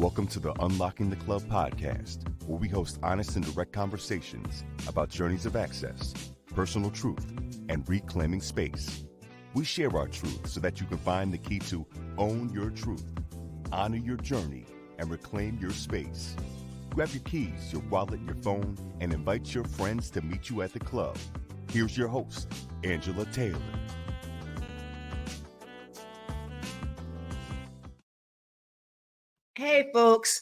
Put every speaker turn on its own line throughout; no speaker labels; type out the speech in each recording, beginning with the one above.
Welcome to the Unlocking the Club podcast, where we host honest and direct conversations about journeys of access, personal truth, and reclaiming space. We share our truth so that you can find the key to own your truth, honor your journey, and reclaim your space. Grab your keys, your wallet, your phone, and invite your friends to meet you at the club. Here's your host, Angela Taylor.
Hey folks,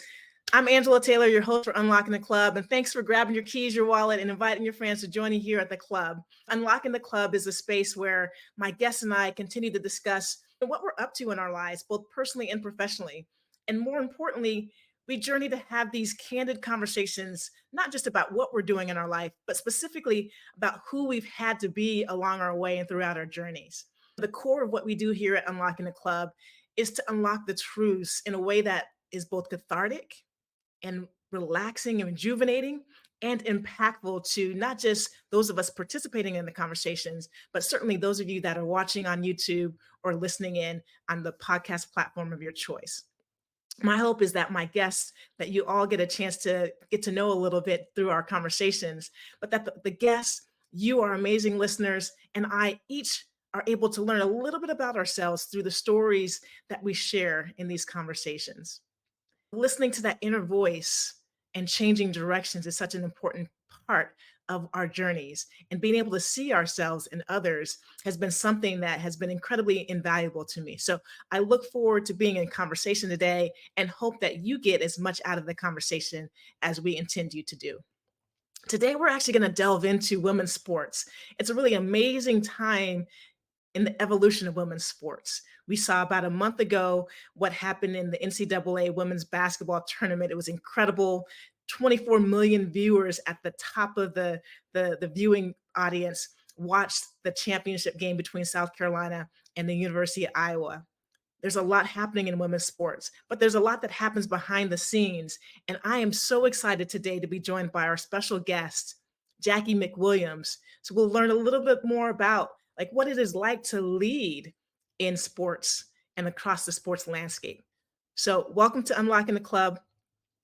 I'm Angela Taylor, your host for Unlocking the Club, and thanks for grabbing your keys, your wallet, and inviting your friends to join you here at the club. Unlocking the Club is a space where my guests and I continue to discuss what we're up to in our lives, both personally and professionally. And more importantly, we journey to have these candid conversations, not just about what we're doing in our life, but specifically about who we've had to be along our way and throughout our journeys. The core of what we do here at Unlocking the Club is to unlock the truths in a way that is both cathartic and relaxing and rejuvenating and impactful to not just those of us participating in the conversations, but certainly those of you that are watching on YouTube or listening in on the podcast platform of your choice. My hope is that my guests, that you all get a chance to get to know a little bit through our conversations, but that the guests, you are amazing listeners, and I each are able to learn a little bit about ourselves through the stories that we share in these conversations. Listening to that inner voice and changing directions is such an important part of our journeys. And being able to see ourselves in others has been something that has been incredibly invaluable to me. So I look forward to being in conversation today and hope that you get as much out of the conversation as we intend you to do. Today, we're actually going to delve into women's sports. It's a really amazing time in the evolution of women's sports. We saw about a month ago what happened in the NCAA women's basketball tournament. It was incredible. 24 million viewers at the top of the viewing audience watched the championship game between South Carolina and the University of Iowa. There's a lot happening in women's sports, but there's a lot that happens behind the scenes. And I am so excited today to be joined by our special guest, Jacqie McWilliams. So we'll learn a little bit more about what it is like to lead in sports and across the sports landscape. So welcome to Unlocking the Club.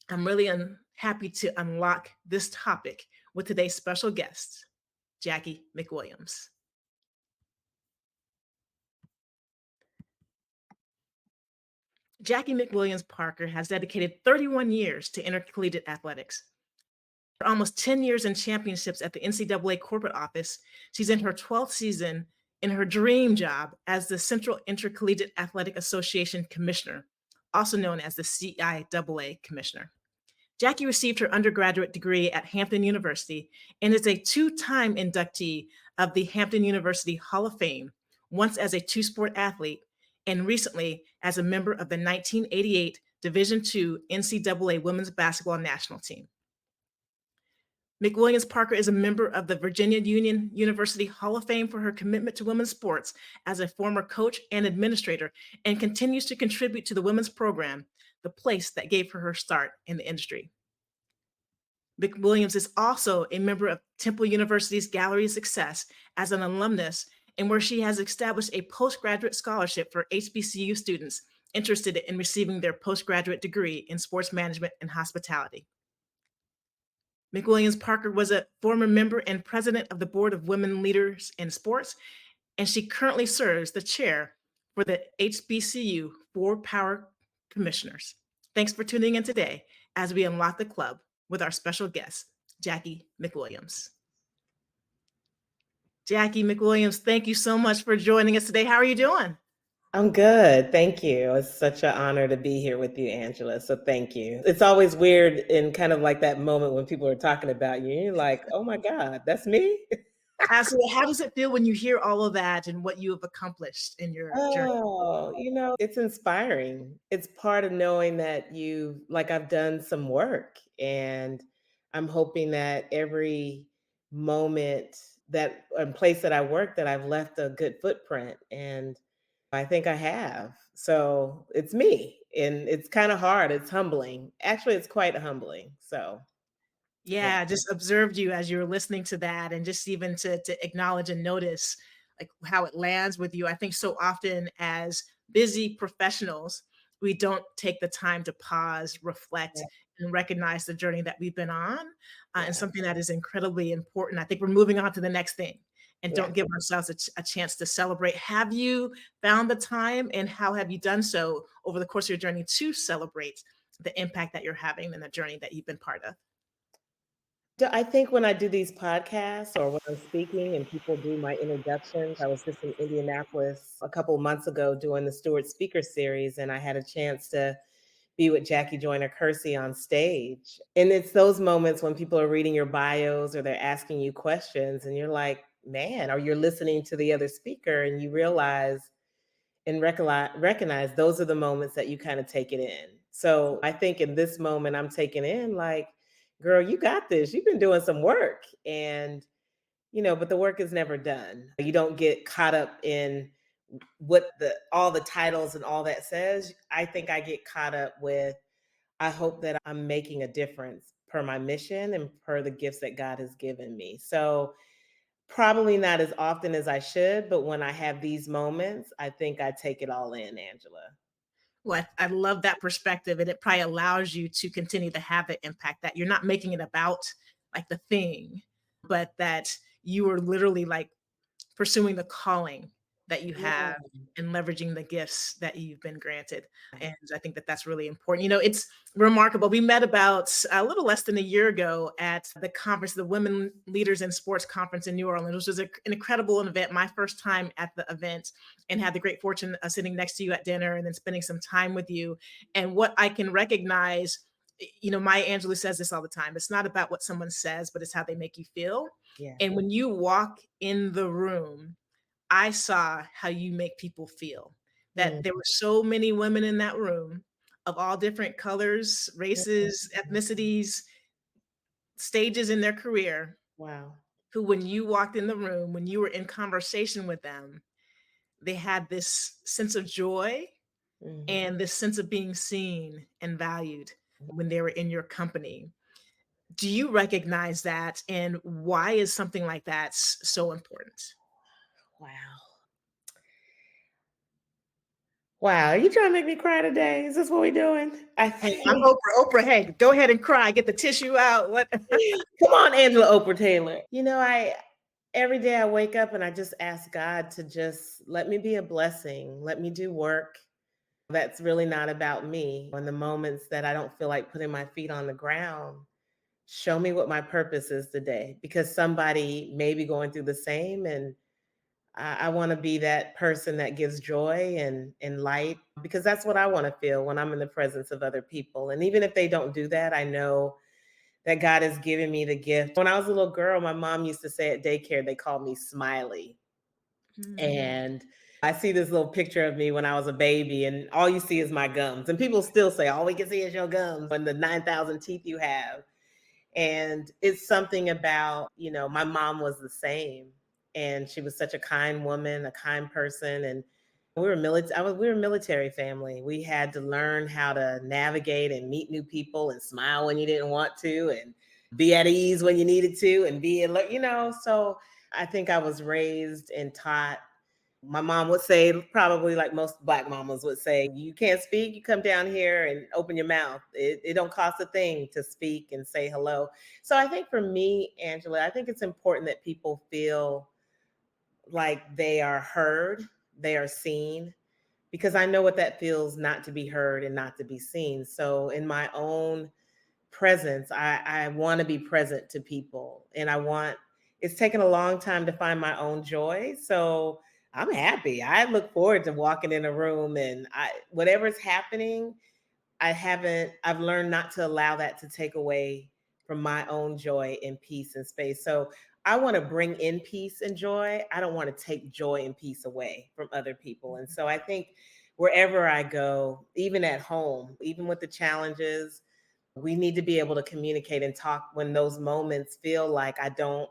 I'm really happy to unlock this topic with today's special guest, Jacqie McWilliams. Jacqie McWilliams Parker has dedicated 31 years to intercollegiate athletics. For almost 10 years in championships at the NCAA corporate office, she's in her 12th season in her dream job as the Central Intercollegiate Athletic Association Commissioner, also known as the CIAA Commissioner. Jacqie received her undergraduate degree at Hampton University and is a two-time inductee of the Hampton University Hall of Fame, once as a two-sport athlete and recently as a member of the 1988 Division II NCAA Women's Basketball National Team. McWilliams Parker is a member of the Virginia Union University Hall of Fame for her commitment to women's sports as a former coach and administrator, and continues to contribute to the women's program, the place that gave her her start in the industry. McWilliams is also a member of Temple University's Gallery of Success as an alumnus, and where she has established a postgraduate scholarship for HBCU students interested in receiving their postgraduate degree in sports management and hospitality. McWilliams Parker was a former member and president of the Board of Women Leaders in Sports, and she currently serves the chair for the HBCU 4 Power Commissioners. Thanks for tuning in today as we unlock the club with our special guest, Jacqie McWilliams. Jacqie McWilliams, thank you so much for joining us today. How are you doing?
I'm good. Thank you. It's such an honor to be here with you, Angela. So thank you. It's always weird in kind of like that moment when people are talking about you. You're like, oh my God, that's me?
Absolutely. How does it feel when you hear all of that and what you have accomplished in your journey?
Oh, it's inspiring. It's part of knowing that I've done some work, and I'm hoping that every moment that and place that I work, that I've left a good footprint. And I think I have. So it's me. And it's kind of hard. It's humbling. Actually, it's quite humbling. So
Yeah, I just observed you as you were listening to that, and just even to acknowledge and notice how it lands with you. I think so often as busy professionals, we don't take the time to pause, reflect,
Yeah.
and recognize the journey that we've been on, and
Yeah.
something that is incredibly important. I think we're moving on to the next thing and
Yeah.
don't give ourselves a chance to celebrate. Have you found the time, and how have you done so over the course of your journey to celebrate the impact that you're having and the journey that you've been part of?
I think when I do these podcasts or when I'm speaking and people do my introductions, I was just in Indianapolis a couple of months ago doing the Stewart Speaker Series, and I had a chance to be with Jackie Joyner Kersee on stage. And it's those moments when people are reading your bios or they're asking you questions, and you're like, man, or you're listening to the other speaker and you realize and recognize those are the moments that you kind of take it in. So I think in this moment, I'm taking in like, girl, you got this. You've been doing some work. And, but the work is never done. You don't get caught up in what all the titles and all that says. I think I get caught up with, I hope that I'm making a difference per my mission and per the gifts that God has given me. So probably not as often as I should, but when I have these moments, I think I take it all in, Angela.
Well, I love that perspective, and it probably allows you to continue to have the impact that you're not making it about like the thing, but that you are literally like pursuing the calling that you
Yeah.
have and leveraging the gifts that you've been granted. And I think that that's really important. It's remarkable. We met about a little less than a year ago at the conference, the Women Leaders in Sports Conference in New Orleans, which was an incredible event. My first time at the event, and had the great fortune of sitting next to you at dinner and then spending some time with you. And what I can recognize, Maya Angelou says this all the time. It's not about what someone says, but it's how they make you feel.
Yeah.
And when you walk in the room, I saw how you make people feel. That
Mm.
there were so many women in that room of all different colors, races,
Mhm.
ethnicities, stages in their career,
Wow.
who, when you walked in the room, when you were in conversation with them, they had this sense of joy
Mhm.
and this sense of being seen and valued when they were in your company. Do you recognize that? And why is something like that so important?
Wow. Wow. Are you trying to make me cry today? Is this what we're doing? I
Hey, I'm
think,
Oprah. Oprah, hey, go ahead and cry. Get the tissue out. What?
come on, Angela Oprah Taylor. I every day I wake up and I just ask God to just let me be a blessing. Let me do work that's really not about me. In the moments that I don't feel like putting my feet on the ground, show me what my purpose is today, because somebody may be going through the same. And I want to be that person that gives joy and light, because that's what I want to feel when I'm in the presence of other people. And even if they don't do that, I know that God has given me the gift. When I was a little girl, my mom used to say at daycare, they called me Smiley.
Mm.
And I see this little picture of me when I was a baby, and all you see is my gums. And people still say, all we can see is your gums and the 9,000 teeth you have. And it's something about, my mom was the same. And she was such a kind woman, a kind person. And we were a military family. We had to learn how to navigate and meet new people and smile when you didn't want to and be at ease when you needed to and be alert, So I think I was raised and taught. My mom would say, probably like most Black mamas would say, you can't speak, you come down here and open your mouth. It don't cost a thing to speak and say hello. So I think for me, Angela, I think it's important that people feel like they are heard, they are seen, because I know what that feels not to be heard and not to be seen. So in my own presence, I want to be present to people, and it's taken a long time to find my own joy. So I'm happy. I look forward to walking in a room, and whatever's happening, I've learned not to allow that to take away from my own joy and peace and space. So I want to bring in peace and joy. I don't want to take joy and peace away from other people. And so I think wherever I go, even at home, even with the challenges, we need to be able to communicate and talk when those moments feel like I don't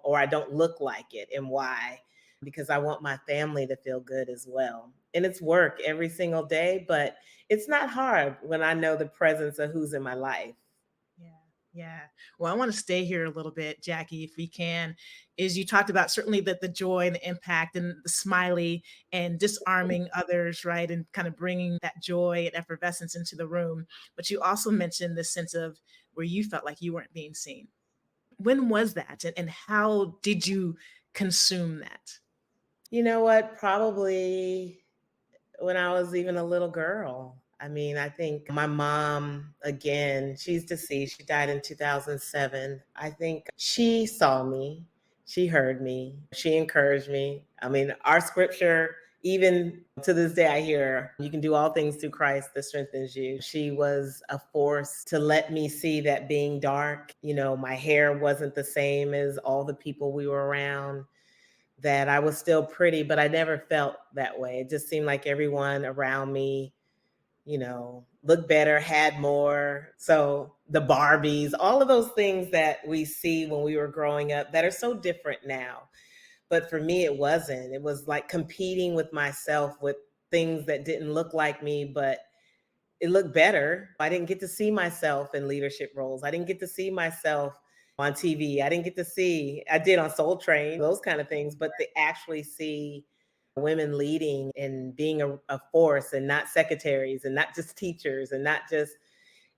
look like it, and why, because I want my family to feel good as well. And it's work every single day, but it's not hard when I know the presence of who's in my life.
Yeah. Yeah. Well, I want to stay here a little bit, Jacqie, if we can. Is you talked about certainly the joy and the impact and the smiley and disarming others, right? And kind of bringing that joy and effervescence into the room. But you also mentioned this sense of where you felt like you weren't being seen. When was that? And how did you consume that?
You know what? Probably when I was even a little girl. I mean, I think my mom, again, she's deceased. She died in 2007. I think she saw me, she heard me, she encouraged me. I mean, our scripture, even to this day, I hear, you can do all things through Christ that strengthens you. She was a force to let me see that being dark, my hair wasn't the same as all the people we were around, that I was still pretty, but I never felt that way. It just seemed like everyone around me, looked better, had more. So the Barbies, all of those things that we see when we were growing up that are so different now. But for me, it wasn't. It was like competing with myself with things that didn't look like me, but it looked better. I didn't get to see myself in leadership roles. I didn't get to see myself on TV. I didn't get to see, I did on Soul Train, those kind of things, but to actually see women leading and being a force and not secretaries and not just teachers and not just,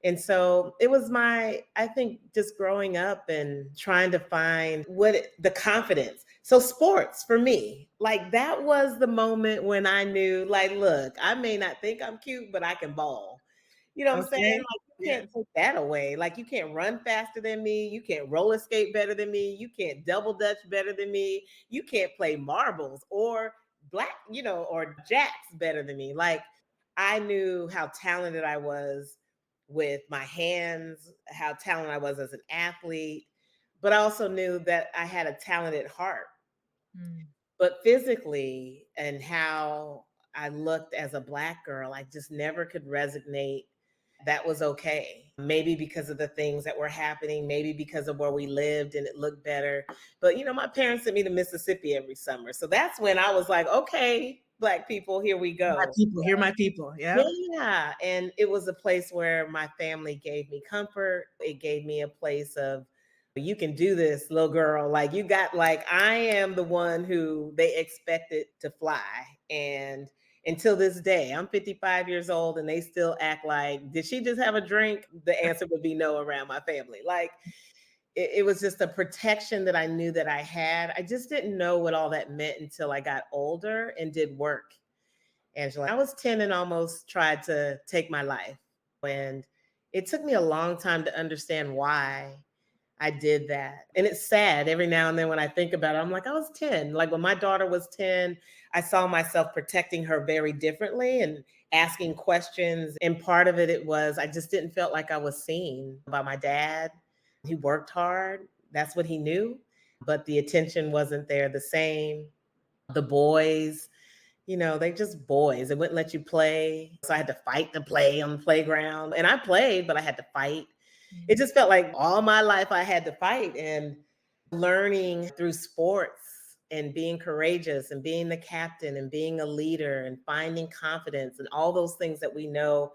and so it was I think just growing up and trying to find the confidence. So sports for me, like that was the moment when I knew, like, look, I may not think I'm cute, but I can ball. You know what I'm saying?
Okay.
Like you
Yes.
can't take that away. Like you can't run faster than me. You can't roller skate better than me. You can't double dutch better than me. You can't play marbles or or jacks better than me. Like I knew how talented I was with my hands, how talented I was as an athlete, but I also knew that I had a talented heart.
Mm.
But physically and how I looked as a Black girl, I just never could resonate. That was okay. Maybe because of the things that were happening, maybe because of where we lived and it looked better. But, my parents sent me to Mississippi every summer. So that's when I was like, okay, Black people, here we
My
go.
people, hear my people. Yeah.
Yeah. And it was a place where my family gave me comfort. It gave me a place of, you can do this, little girl. Like you got, like, I am the one who they expected to fly. And until this day, I'm 55 years old and they still act like, did she just have a drink? The answer would be no around my family. Like it was just a protection that I knew that I had. I just didn't know what all that meant until I got older and did work. Angela, I was 10 and almost tried to take my life. And it took me a long time to understand why I did that. And it's sad every now and then when I think about it. I'm like, I was 10. Like when my daughter was 10, I saw myself protecting her very differently and asking questions. And part of it was I just didn't feel like I was seen by my dad. He worked hard. That's what he knew. But the attention wasn't there the same. The boys, they just boys. They wouldn't let you play. So I had to fight to play on the playground. And I played, but I had to fight. It just felt like all my life I had to fight, and learning through sports and being courageous and being the captain and being a leader and finding confidence and all those things that we know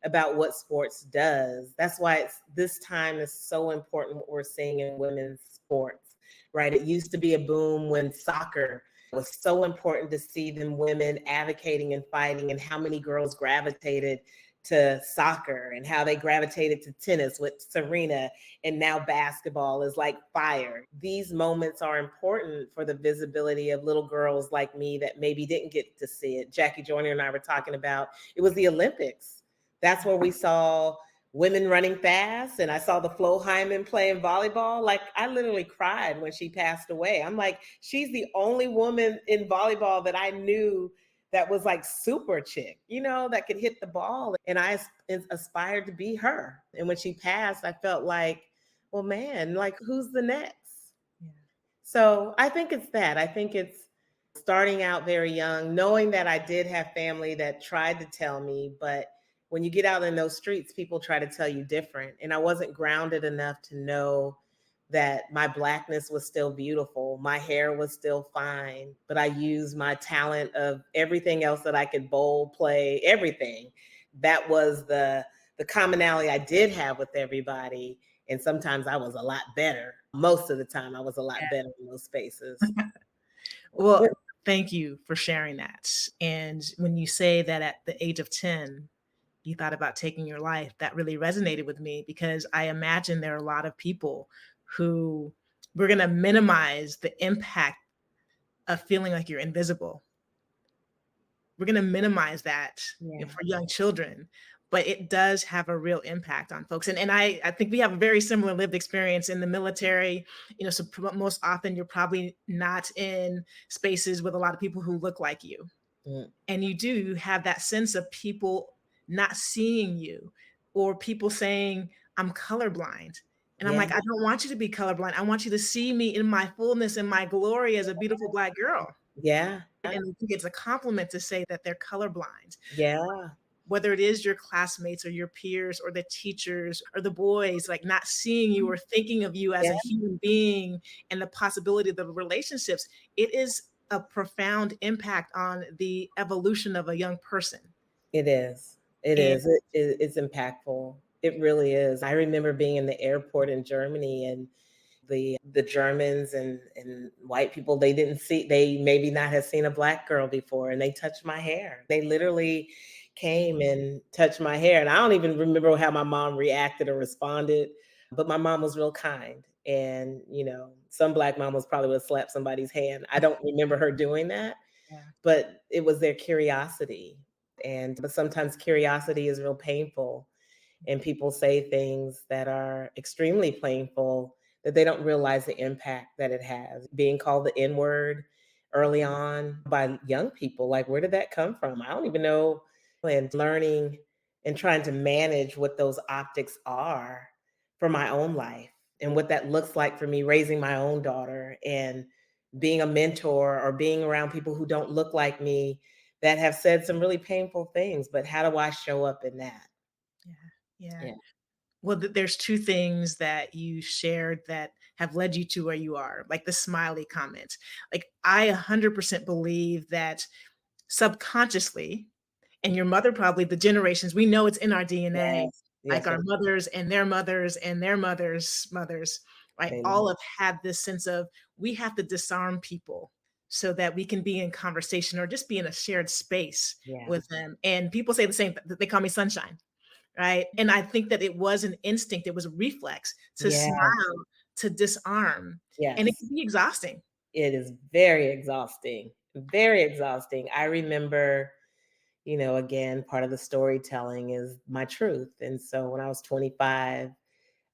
about what sports does. That's why this time is so important what we're seeing in women's sports, right? It used to be a boom when soccer was so important to see them women advocating and fighting, and how many girls gravitated to soccer and how they gravitated to tennis with Serena, and now basketball is like fire. These moments are important for the visibility of little girls like me that maybe didn't get to see it. Jacqie Joyner and I were talking about, it was the Olympics. That's where we saw women running fast, and I saw the Flo Hyman playing volleyball. Like I literally cried when she passed away. I'm like, she's the only woman in volleyball that I knew that was like super chick, that could hit the ball. And I aspired to be her. And when she passed, I felt like, well, man, like who's the next?
Yeah.
So I think it's that. I think it's starting out very young, knowing that I did have family that tried to tell me, but when you get out in those streets, people try to tell you different. And I wasn't grounded enough to know that my Blackness was still beautiful. My hair was still fine, but I used my talent of everything else that I could bowl, play, everything. That was the commonality I did have with everybody. And sometimes I was a lot better. Most of the time, I was a lot better in those spaces.
Well, thank you for sharing that. And when you say that at the age of 10, you thought about taking your life, that really resonated with me, because I imagine there are a lot of people who we're going to minimize the impact of feeling like you're invisible. We're going to minimize that
Yeah.
for young children, but it does have a real impact on folks. And I think we have a very similar lived experience in the military. So most often you're probably not in spaces with a lot of people who look like you.
Mm.
And you have that sense of people not seeing you, or people saying, I'm colorblind. And I'm
Yeah.
like, I don't want you to be colorblind. I want you to see me in my fullness and my glory as a beautiful Black girl.
Yeah.
And I think it's a compliment to say that they're colorblind.
Yeah.
Whether it is your classmates or your peers or the teachers or the boys, like not seeing you or thinking of you as
Yeah.
a human being and the possibility of the relationships, it is a profound impact on the evolution of a young person.
It is. It
And
is. It's impactful. It really is. I remember being in the airport in Germany, and the Germans and white people, they maybe not have seen a Black girl before, and they touched my hair. They literally came and touched my hair. And I don't even remember how my mom reacted or responded, but my mom was real kind. And, some Black mamas probably would have slapped somebody's hand. I don't remember her doing that,
yeah,
but it was their curiosity. But sometimes curiosity is real painful, and people say things that are extremely painful that they don't realize the impact that it has. Being called the N word early on by young people, like, where did that come from? I don't even know. And learning and trying to manage what those optics are for my own life, and what that looks like for me raising my own daughter, and being a mentor or being around people who don't look like me that have said some really painful things. But how do I show up in that?
yeah, yeah.
Yeah.
Well, there's two things that you shared that have led you to where you are, like the smiley comment. Like, I 100% believe that subconsciously, and your mother, probably the generations, we know it's in our DNA,
Yes.
like
Yes.
our mothers and their mothers and their mothers' mothers, right?
Amen.
All have had this sense of, we have to disarm people so that we can be in conversation or just be in a shared space
Yeah.
with them. And people say the same, they call me sunshine, right? And I think that it was an instinct, it was a reflex to
Yeah.
smile, to disarm. And it
Yes.
can be exhausting.
It is very exhausting. Very exhausting. I remember, again, part of the storytelling is my truth. And so when I was 25,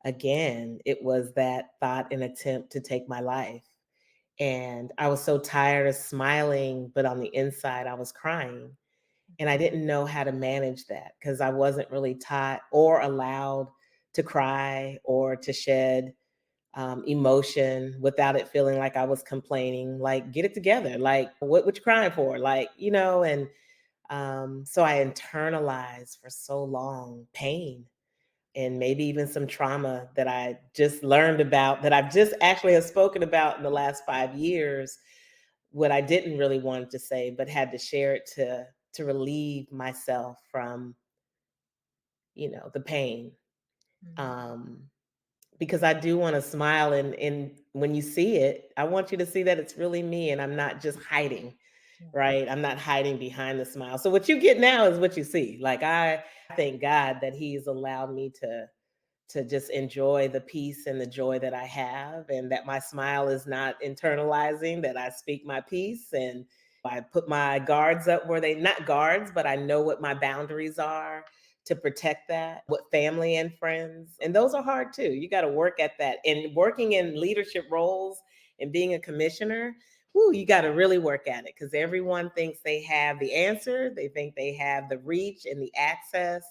again, it was that thought and attempt to take my life. And I was so tired of smiling, but on the inside, I was crying. And I didn't know how to manage that because I wasn't really taught or allowed to cry or to shed emotion without it feeling like I was complaining. Like, get it together. Like, what you crying for? Like, and so I internalized for so long pain, and maybe even some trauma that I just learned about, that I've just actually have spoken about in the last 5 years, what I didn't really want to say, but had to share it to relieve myself from, the pain.
Mhm.
Um, because I do want to smile, and when you see it, I want you to see that it's really me and I'm not just hiding,
Yeah.
right? I'm not hiding behind the smile. So what you get now is what you see. Like, I thank God that He's allowed me to just enjoy the peace and the joy that I have, and that my smile is not internalizing, that I speak my peace, and I put my guards up where they not guards, but I know what my boundaries are to protect that with family and friends. And those are hard too. You got to work at that. And working in leadership roles and being a commissioner, you got to really work at it, because everyone thinks they have the answer. They think they have the reach and the access,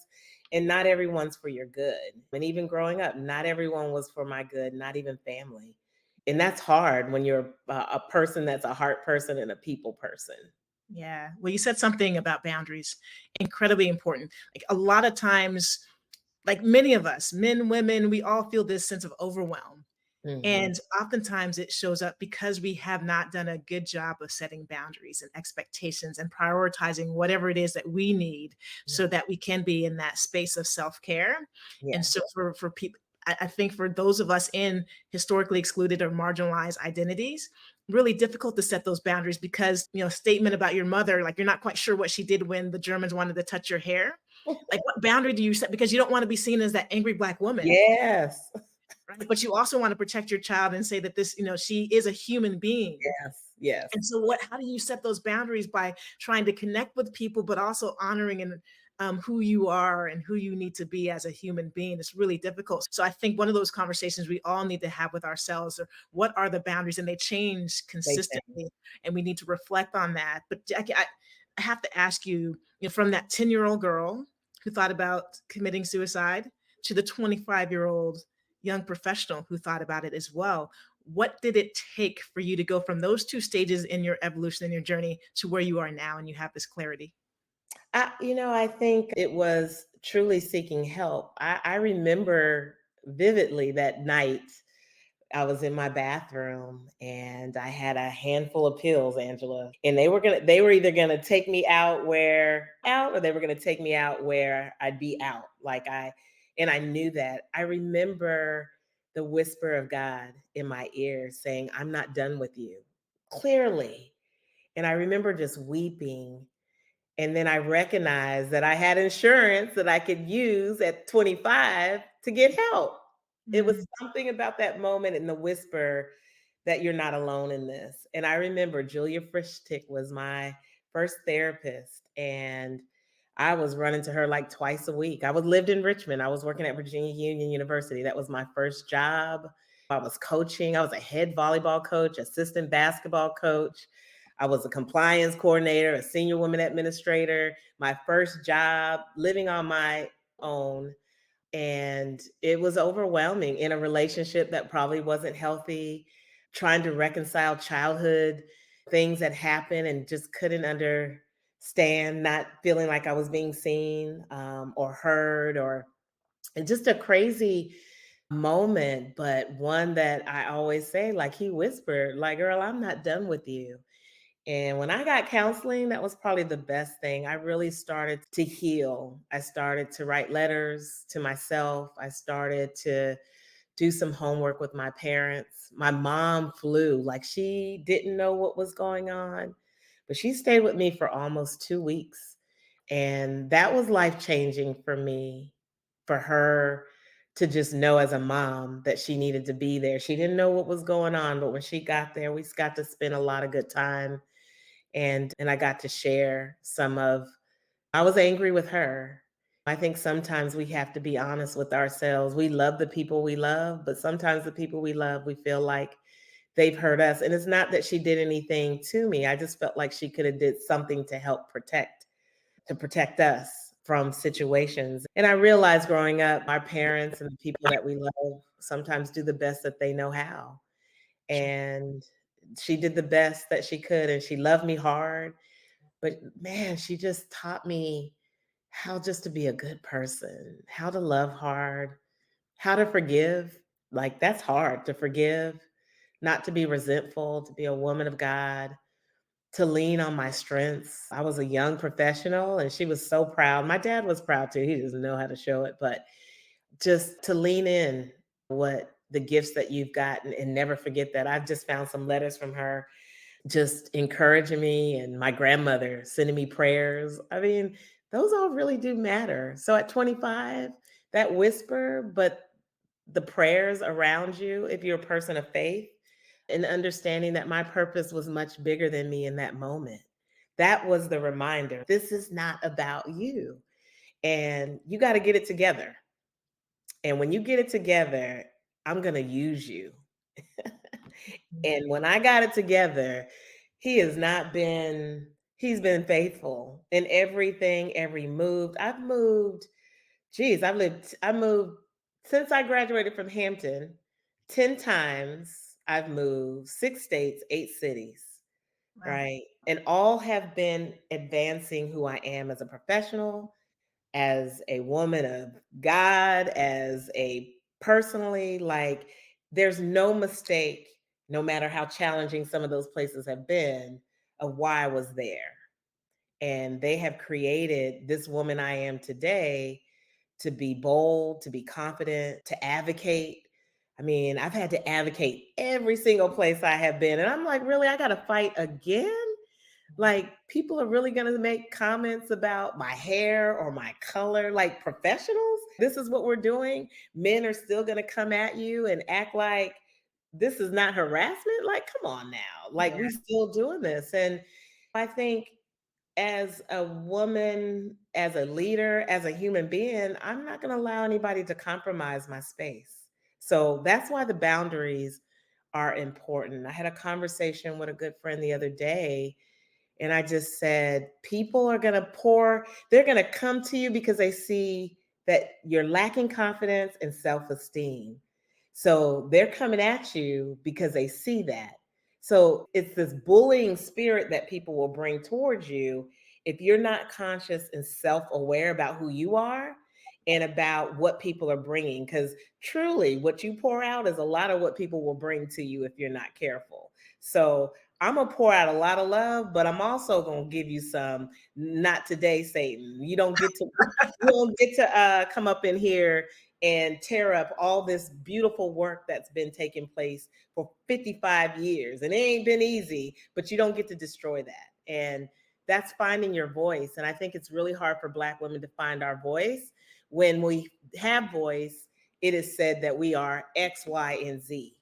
and not everyone's for your good. And even growing up, not everyone was for my good, not even family. And that's hard when you're a person that's a heart person and a people person.
Yeah. Well, you said something about boundaries, incredibly important. Like, a lot of times, like many of us, men, women, we all feel this sense of overwhelm.
Mhm.
And oftentimes it shows up because we have not done a good job of setting boundaries and expectations and prioritizing whatever it is that we need
Yeah.
so that we can be in that space of self-care. And
Yeah.
so for people, I think for those of us in historically excluded or marginalized identities, really difficult to set those boundaries because, statement about your mother, like you're not quite sure what she did when the Germans wanted to touch your hair. Like, what boundary do you set? Because you don't want to be seen as that angry Black woman,
Yes.
right? But you also want to protect your child and say that this, she is a human being.
Yes. Yes.
And so how do you set those boundaries by trying to connect with people, but also honoring and who you are and who you need to be as a human being? It's really difficult. So I think one of those conversations we all need to have with ourselves are, what are the boundaries? And they change
They change.
consistently, and we need to reflect on that. But Jacqie, I have to ask you, from that 10-year-old girl who thought about committing suicide to the 25-year-old young professional who thought about it as well, what did it take for you to go from those two stages in your evolution and your journey to where you are now and you have this clarity?
I think it was truly seeking help. I remember vividly that night I was in my bathroom and I had a handful of pills, Angela, and they were either gonna take me out or they were gonna take me out where I'd be out. And I knew that. I remember the whisper of God in my ear saying, "I'm not done with you," clearly. And I remember just weeping. And then I recognized that I had insurance that I could use at 25 to get help. It was
Mm,
something about that moment and the whisper that you're not alone in this. And I remember Julia Frischtick was my first therapist, and I was running to her like twice a week. Lived in Richmond. I was working at Virginia Union University. That was my first job. I was coaching. I was a head volleyball coach, assistant basketball coach. I was a compliance coordinator, a senior women administrator, my first job, living on my own. And it was overwhelming in a relationship that probably wasn't healthy, trying to reconcile childhood things that happened and just couldn't understand, not feeling like I was being seen or heard, or and just a crazy moment, but one that I always say, like he whispered, like, "Girl, I'm not done with you." And when I got counseling, that was probably the best thing. I really started to heal. I started to write letters to myself. I started to do some homework with my parents. My mom flew, like she didn't know what was going on, but she stayed with me for almost 2 weeks. And that was life changing for me, for her to just know as a mom that she needed to be there. She didn't know what was going on, but when she got there, we got to spend a lot of good time, and I got to share some of I was angry with her. I think sometimes we have to be honest with ourselves. We love the people we love, but sometimes the people we love, we feel like they've hurt us. And it's not that she did anything to me. I just felt like she could have did something to help protect us from situations. And I realized growing up, our parents and the people that we love sometimes do the best that they know how. And she did the best that she could, and she loved me hard. But man, she just taught me how just to be a good person, how to love hard, how to forgive. Like that's hard to forgive, not to be resentful, to be a woman of God, to lean on my strengths. I was a young professional and she was so proud. My dad was proud too. He doesn't know how to show it, but just to lean in what the gifts that you've gotten and never forget that. I've just found some letters from her just encouraging me, and my grandmother sending me prayers. I mean, those all really do matter. So at 25, that whisper, but the prayers around you, if you're a person of faith, and understanding that my purpose was much bigger than me in that moment. That was the reminder. This is not about you. And you got to get it together. And when you get it together, I'm going to use you. And when I got it together, he's been faithful in everything, every move. I moved since I graduated from Hampton 10 times. I've moved 6 states, 8 cities,
wow.
right? And all have been advancing who I am as a professional, as a woman of God, as a personally, like there's no mistake, no matter how challenging some of those places have been, of why I was there. And they have created this woman I am today to be bold, to be confident, to advocate. I mean, I've had to advocate every single place I have been. And I'm like, really, I got to fight again? Like, people are really going to make comments about my hair or my color, like professionals. This is what we're doing. Men are still going to come at you and act like this is not harassment. Like, come on now. Like,
Yeah.
we still doing this. And I think as a woman, as a leader, as a human being, I'm not going to allow anybody to compromise my space. So that's why the boundaries are important. I had a conversation with a good friend the other day, and I just said, people are going to they're going to come to you because they see that you're lacking confidence and self esteem. So they're coming at you because they see that. So it's this bullying spirit that people will bring towards you if you're not conscious and self aware about who you are and about what people are bringing. Because truly, what you pour out is a lot of what people will bring to you if you're not careful. So I'm gonna pour out a lot of love, but I'm also gonna give you some. Not today, Satan. You don't get to come up in here and tear up all this beautiful work that's been taking place for 55 years. And it ain't been easy, but you don't get to destroy that. And that's finding your voice. And I think it's really hard for Black women to find our voice. When we have voice, it is said that we are X, Y, and Z.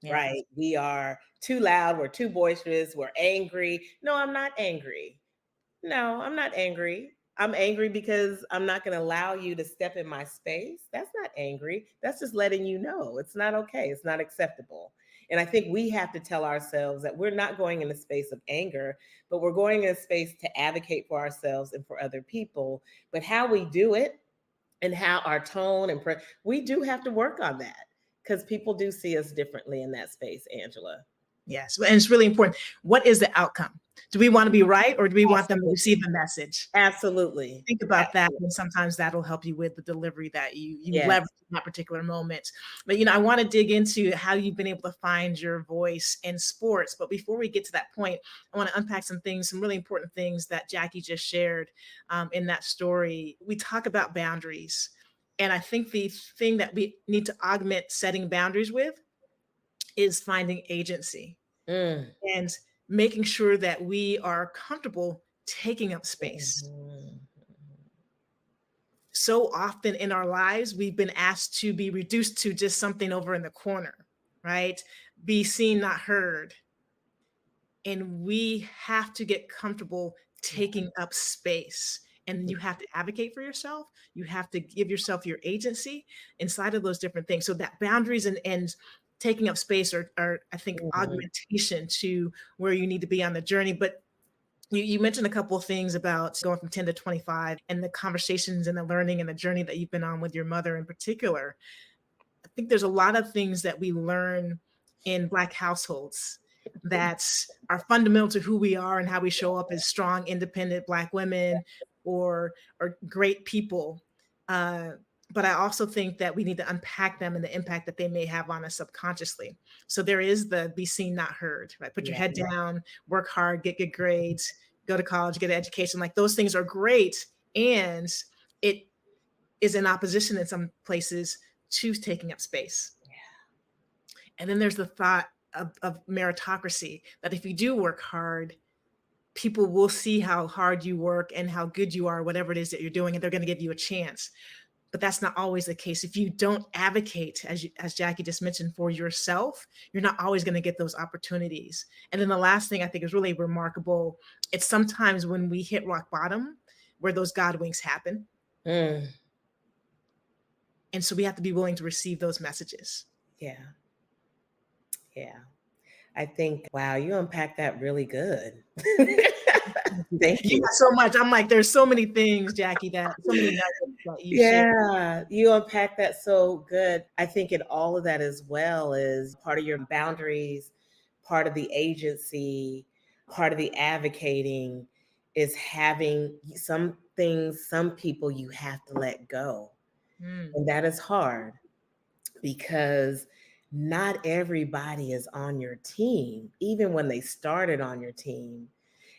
Yeah.
Right? We are too loud, we're too boisterous, we're angry. No, I'm not angry. No, I'm not angry. I'm angry because I'm not going to allow you to step in my space. That's not angry. That's just letting you know it's not okay. It's not acceptable. And I think we have to tell ourselves that we're not going in a space of anger, but we're going in a space to advocate for ourselves and for other people. But how we do it and how our tone and we do have to work on that because people do see us differently in that space, Angela.
Yes. And it's really important. What is the outcome? Do we want to be right, or do we want them to receive the message?
Absolutely.
Think about that,
Absolutely.
and sometimes that'll help you with the delivery that you
Yes.
leverage in that particular moment. But I want to dig into how you've been able to find your voice in sports. But before we get to that point, I want to unpack some things, some really important things that Jacqie just shared in that story. We talk about boundaries, and I think the thing that we need to augment setting boundaries with is finding agency
Mm.
and making sure that we are comfortable taking up space.
Mhm.
So often in our lives, we've been asked to be reduced to just something over in the corner, right? Be seen, not heard. And we have to get comfortable taking up space. And you have to advocate for yourself. You have to give yourself your agency inside of those different things. So that boundaries and taking up space are, I think,
Mhm.
augmentation to where you need to be on the journey. But you mentioned a couple of things about going from 10 to 25 and the conversations and the learning and the journey that you've been on with your mother in particular. I think there's a lot of things that we learn in Black households that are fundamental to who we are and how we show up as strong, independent Black women or great people. Uh, but I also think that we need to unpack them and the impact that they may have on us subconsciously. So there is the be seen, not heard, right? Put your
Yeah.
head down, work hard, get good grades, go to college, get an education. Like those things are great. And it is in opposition in some places to taking up space. And then there's the thought of meritocracy, that if you do work hard, people will see how hard you work and how good you are, whatever it is that you're doing, and they're going to give you a chance. But that's not always the case. If you don't advocate, as Jacqie just mentioned, for yourself, you're not always going to get those opportunities. And then the last thing I think is really remarkable, it's sometimes when we hit rock bottom where those God winks happen.
Mm.
And so we have to be willing to receive those messages.
Yeah. Yeah. I think, wow, you unpacked that really good. Thank
Yeah,
you.
so much. I'm like, there's so many things, Jacqie, so many nuggets that you shared.
Yeah, you unpacked that so good. I think in all of that as well is part of your boundaries, part of the agency, part of the advocating is having some things, some people you have to let go.
Mm.
And that is hard because not everybody is on your team, even when they started on your team.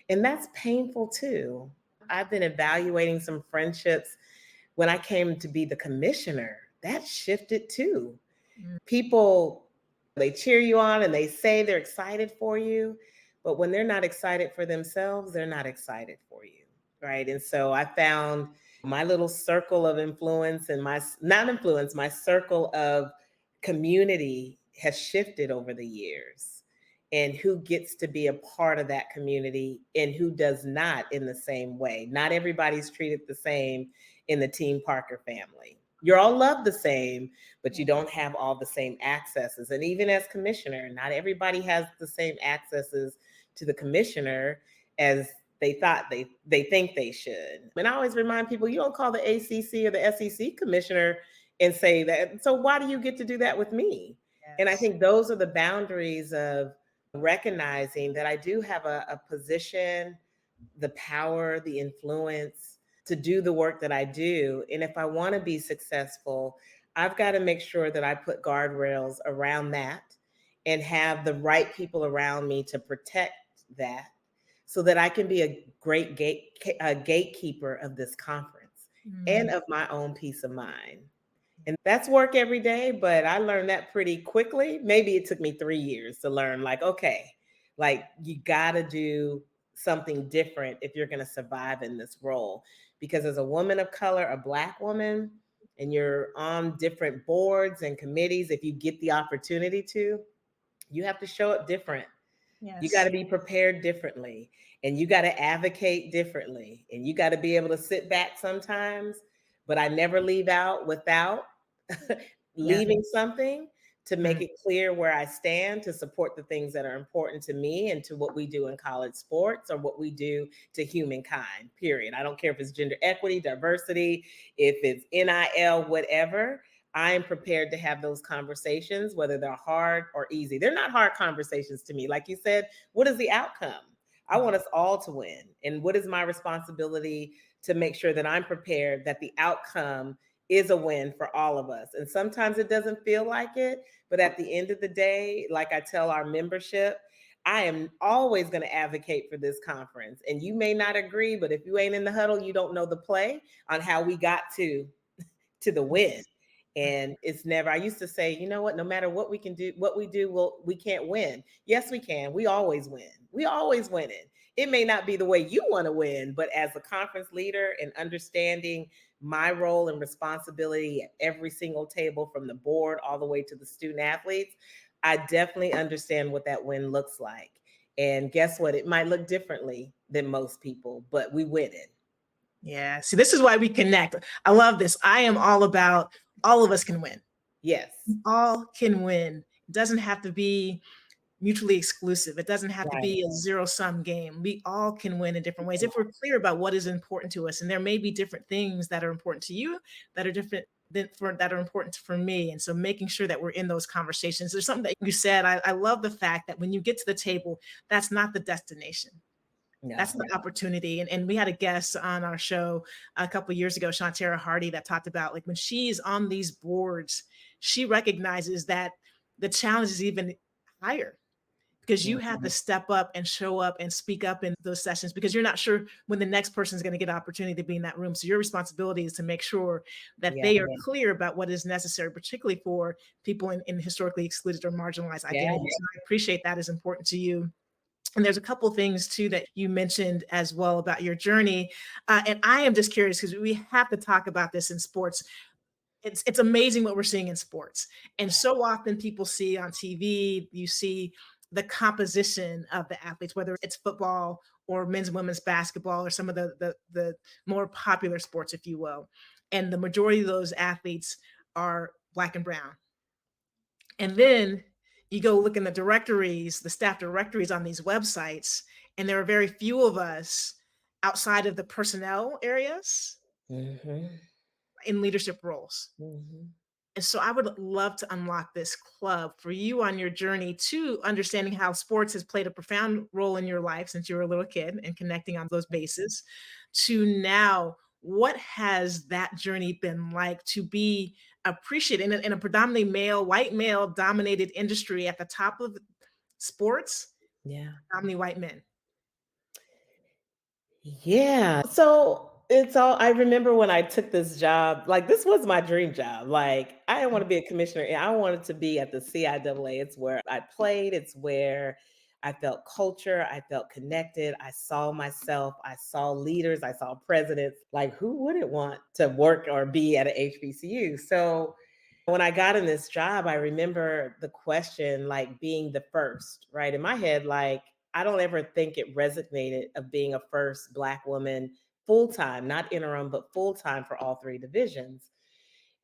And that's painful too. I've been evaluating some friendships when I came to be the commissioner, that shifted too.
Mm.
People, they cheer you on and they say they're excited for you, but when they're not excited for themselves, they're not excited for you, right? And so I found my little circle of influence and my, not influence, my circle of community has shifted over the years, and who gets to be a part of that community and who does not in the same way. Not everybody's treated the same in the Team Parker family. You're all loved the same, but you don't have all the same accesses. And even as commissioner, not everybody has the same accesses to the commissioner as they thought they think they should. And I always remind people, you don't call the ACC or the SEC commissioner and say that. So why do you get to do that with me?
Yes.
And I think those are the boundaries of recognizing that I do have a position, the power, the influence to do the work that I do. And if I want to be successful, I've got to make sure that I put guardrails around that and have the right people around me to protect that so that I can be a great gatekeeper of this conference and of my own peace of mind. And that's work every day, but I learned that pretty quickly. Maybe it took me 3 years to learn, like, okay, like you got to do something different if you're going to survive in this role. Because as a woman of color, a Black woman, and you're on different boards and committees, if you get the opportunity to, you have to show up different.
Yes.
You got to be prepared differently, and you got to advocate differently, and you got to be able to sit back sometimes. But I never leave out without leaving something to make it clear where I stand, to support the things that are important to me and to what we do in college sports or what we do to humankind, period. I don't care if it's gender equity, diversity, if it's NIL, whatever. I'm prepared to have those conversations, whether they're hard or easy. They're not hard conversations to me. Like you said, what is the outcome? I want us all to win. And what is my responsibility to make sure that I'm prepared that the outcome is a win for all of us? And sometimes it doesn't feel like it, but at the end of the day, like I tell our membership, I am always going to advocate for this conference. And you may not agree, but if you ain't in the huddle, you don't know the play on how we got to the win. And it's never, I used to say, you know what, no matter what we can do, what we do, we can't win. Yes, we can. We always win. We always win it. It may not be the way you want to win, but as a conference leader and understanding my role and responsibility at every single table from the board all the way to the student athletes, I definitely understand what that win looks like. And guess what? It might look differently than most people, but we win it.
Yeah. See, this is why we connect. I love this. I am all about all of us can win.
Yes.
All can win. It doesn't have to be mutually exclusive. It doesn't have to be a zero-sum game. We all can win in different ways if we're clear about what is important to us. And there may be different things that are important to you that are different that are important for me. And so making sure that we're in those conversations. There's something that you said. I love the fact that when you get to the table, that's not the destination.
No.
That's the opportunity. And we had a guest on our show a couple of years ago, Shantara Hardy, that talked about like when she's on these boards, she recognizes that the challenge is even higher because you have to step up and show up and speak up in those sessions because you're not sure when the next person is going to get an opportunity to be in that room. So your responsibility is to make sure that they are clear about what is necessary, particularly for people in historically excluded or marginalized identities. So I appreciate that is important to you. And there's a couple things too that you mentioned as well about your journey. And I am just curious because we have to talk about this in sports. It's amazing what we're seeing in sports. And so often people see on TV, you see the composition of the athletes, whether it's football or men's and women's basketball or some of the more popular sports, if you will. And the majority of those athletes are Black and brown. And then you go look in the directories, the staff directories on these websites, and there are very few of us outside of the personnel areas in leadership roles. And so I would love to unlock this club for you on your journey to understanding how sports has played a profound role in your life since you were a little kid and connecting on those bases to now. What has that journey been like to be appreciated in a predominantly white male dominated industry at the top of sports?
Yeah.
Predominantly white men.
Yeah. So I remember when I took this job, like this was my dream job. Like I didn't want to be a commissioner. I wanted to be at the CIAA. It's where I played. It's where I felt culture. I felt connected. I saw myself. I saw leaders. I saw presidents. Like who wouldn't want to work or be at an HBCU? So when I got in this job, I remember the question like being the first, right? In my head, like I don't ever think it resonated of being a first Black woman full time, not interim, but full time for all three divisions.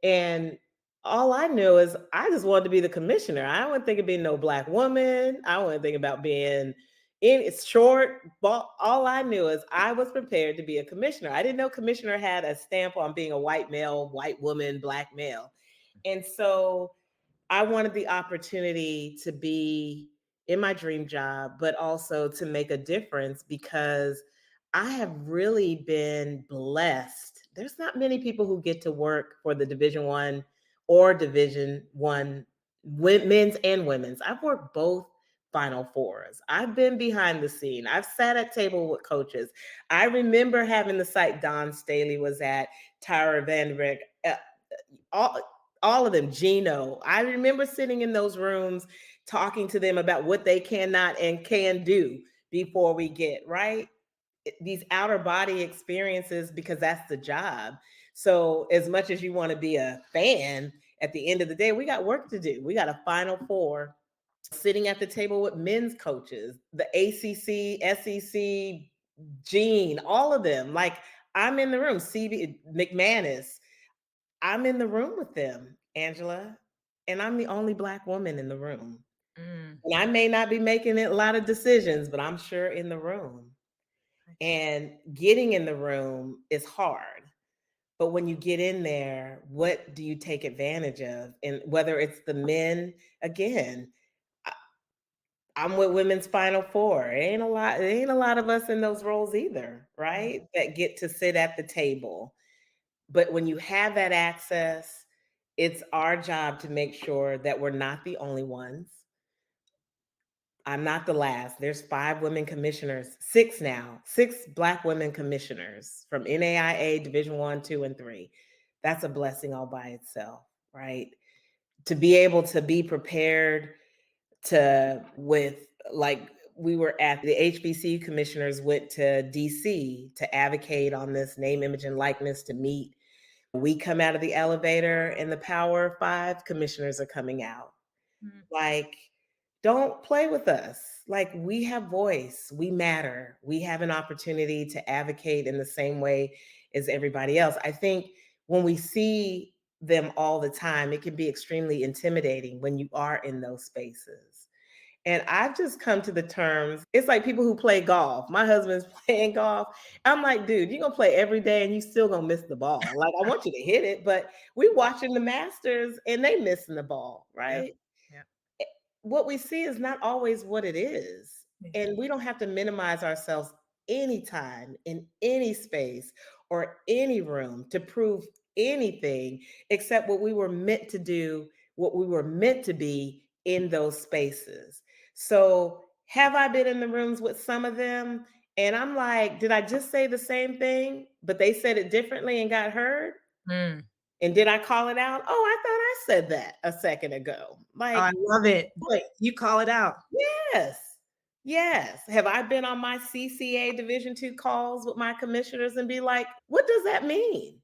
And all I knew is I just wanted to be the commissioner. I wasn't thinking being no Black woman. I wasn't thinking about being in it's short. But all I knew is I was prepared to be a commissioner. I didn't know commissioner had a stamp on being a white male, white woman, Black male. And so I wanted the opportunity to be in my dream job, but also to make a difference because I have really been blessed. There's not many people who get to work for the Division One or Division One men's and women's. I've worked both Final Fours. I've been behind the scene. I've sat at table with coaches. I remember having the site Don Staley was at, Tyra Vanderbeek, all all of them, Gino. I remember sitting in those rooms talking to them about what they cannot and can do before we get right these outer body experiences because that's the job. So as much as you want to be a fan, at the end of the day, we got work to do. We got a Final Four, sitting at the table with men's coaches, the ACC, SEC, Gene, all of them. Like I'm in the room, CB McManus, I'm in the room with them, Angela, and I'm the only Black woman in the room.
Mm.
And I may not be making a lot of decisions, but I'm sure in the room. And getting in the room is hard. But when you get in there, what do you take advantage of? And whether it's the men, again, I- I'm with Women's Final Four. It ain't a lot of us in those roles either, right? That get to sit at the table. But when you have that access, it's our job to make sure that we're not the only ones. I'm not the last. There's 5 women commissioners, 6 now, 6 Black women commissioners from NAIA Division 1, 2, and 3. That's a blessing all by itself, right? To be able to be prepared to with like we were at the HBCU commissioners went to DC to advocate on this name, image, and likeness to meet. We come out of the elevator and the Power Five commissioners are coming out. Like, don't play with us. Like, we have voice, we matter, we have an opportunity to advocate in the same way as everybody else. I think when we see them all the time, it can be extremely intimidating when you are in those spaces. And I've just come to the terms, it's like people who play golf. My husband's playing golf. I'm like, dude, you're gonna play every day and you still gonna miss the ball. Like, I want you to hit it, but we watching the Masters and they missing the ball,
Yeah.
right?
Yeah.
What we see is not always what it is.
Yeah.
And we don't have to minimize ourselves anytime in any space or any room to prove anything except what we were meant to do, what we were meant to be in those spaces. So, have I been in the rooms with some of them? And I'm like, did I just say the same thing, but they said it differently and got heard?
Mm.
And did I call it out? Oh, I thought I said that a second ago.
Oh,
Like,
I love it.
wait,
You call it out.
yes. Yes. Have I been on my CCA Division Two calls with my commissioners and be like, what does that mean?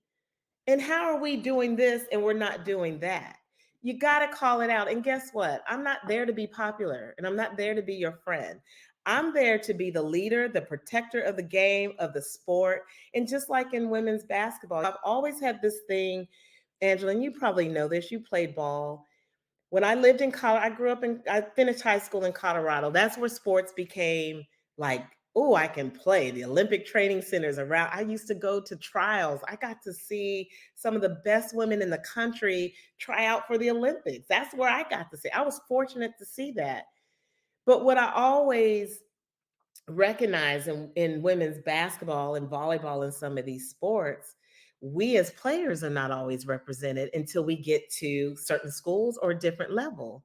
And how are we doing this and we're not doing that? You got to call it out. And guess what? I'm not there to be popular and I'm not there to be your friend. I'm there to be the leader, the protector of the game, of the sport. And just like in women's basketball, I've always had this thing, Angela, and you probably know this, you played ball. When I lived in Colorado, I finished high school in Colorado. That's where sports became like, oh, I can play. The Olympic training centers around. I used to go to trials. I got to see some of the best women in the country try out for the Olympics. That's where I got to see. I was fortunate to see that. But what I always recognize in women's basketball and volleyball and some of these sports, we as players are not always represented until we get to certain schools or a different level.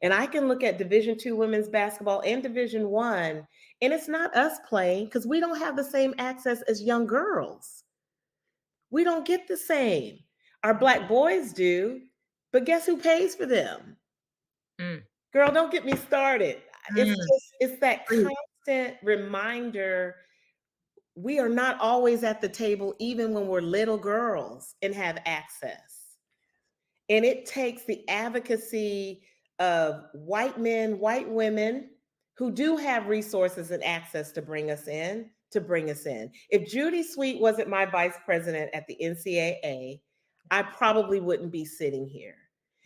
And I can look at Division Two women's basketball and Division One, and it's not us playing because we don't have the same access as young girls. We don't get the same. Our Black boys do, but guess who pays for them?
Mm.
Girl, don't get me started.
Mm.
It's that
Preach.
constant reminder we are not always at the table, even when we're little girls and have access. And it takes the advocacy of white men, white women who do have resources and access to bring us in, to bring us in. If Judy Sweet wasn't my vice president at the NCAA, I probably wouldn't be sitting here.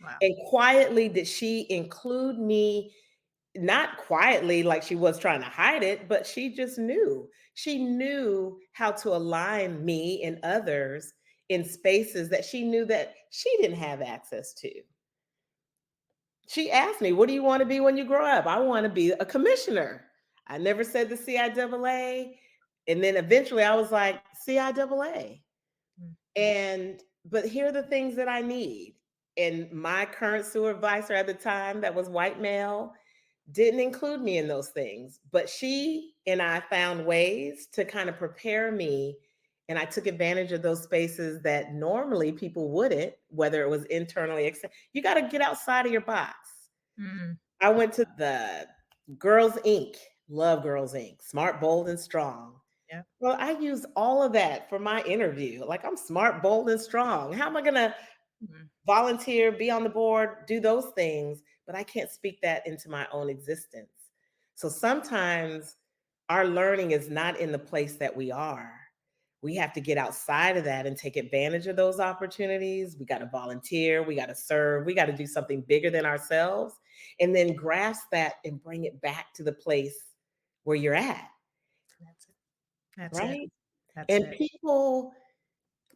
Wow.
And quietly, did she include me? Not quietly, like she was trying to hide it, but she just knew. She knew how to align me and others in spaces that she knew that she didn't have access to. She asked me, what do you want to be when you grow up? I want to be a commissioner. I never said the CIAA. And then eventually I was like, CIAA. And, but here are the things that I need. And my current supervisor at the time, that was white male, didn't include me in those things. But she and I found ways to kind of prepare me. And I took advantage of those spaces that normally people wouldn't, whether it was internally. You got to get outside of your box.
Mm.
I went to the Girls Inc. Love Girls Inc. Smart, bold, and strong.
Yeah.
Well, I used all of that for my interview. Like, I'm smart, bold, and strong. How am I going to volunteer, be on the board, do those things? But I can't speak that into my own existence. So sometimes our learning is not in the place that we are. We have to get outside of that and take advantage of those opportunities. We got to volunteer, we got to serve, we got to do something bigger than ourselves, and then grasp that and bring it back to the place where you're at.
That's it. That's
right?
it. That's
And
it.
people,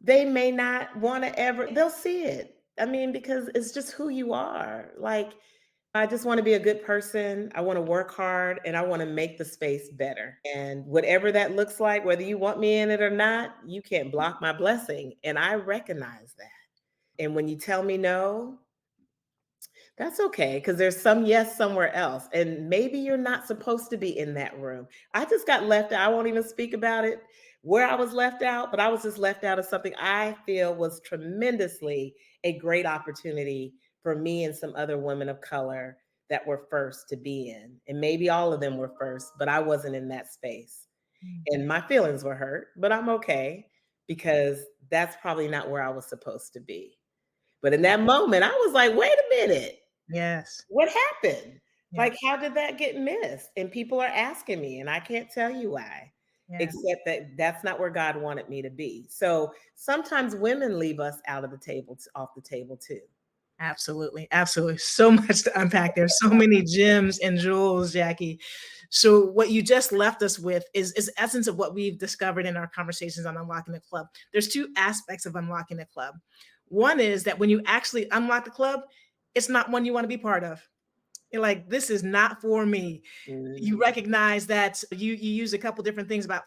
they may not want to ever, they'll see it. I mean, because it's just who you are. Like, I just want to be a good person. I want to work hard and I want to make the space better. And whatever that looks like, whether you want me in it or not, you can't block my blessing. And I recognize that. And when you tell me no, that's okay, because there's some yes somewhere else. And maybe you're not supposed to be in that room. I just got left out. I won't even speak about it where I was left out, but I was just left out of something I feel was tremendously a great opportunity for me and some other women of color that were first to be in. And maybe all of them were first, but I wasn't in that space. And my feelings were hurt, but I'm okay because that's probably not where I was supposed to be. But in that moment, I was like, wait a minute.
Yes.
What happened?
Yeah.
Like, how did that get missed? And people are asking me, and I can't tell you why,
Yeah.
except that that's not where God wanted me to be. So sometimes women leave us out of the table, off the table too.
Absolutely. Absolutely. So much to unpack. There's so many gems and jewels, Jacqie. So what you just left us with is essence of what we've discovered in our conversations on Unlocking the Club. There's two aspects of unlocking the club. One is that when you actually unlock the club, it's not one you want to be part of. You're like, this is not for me. You recognize that you use a couple different things about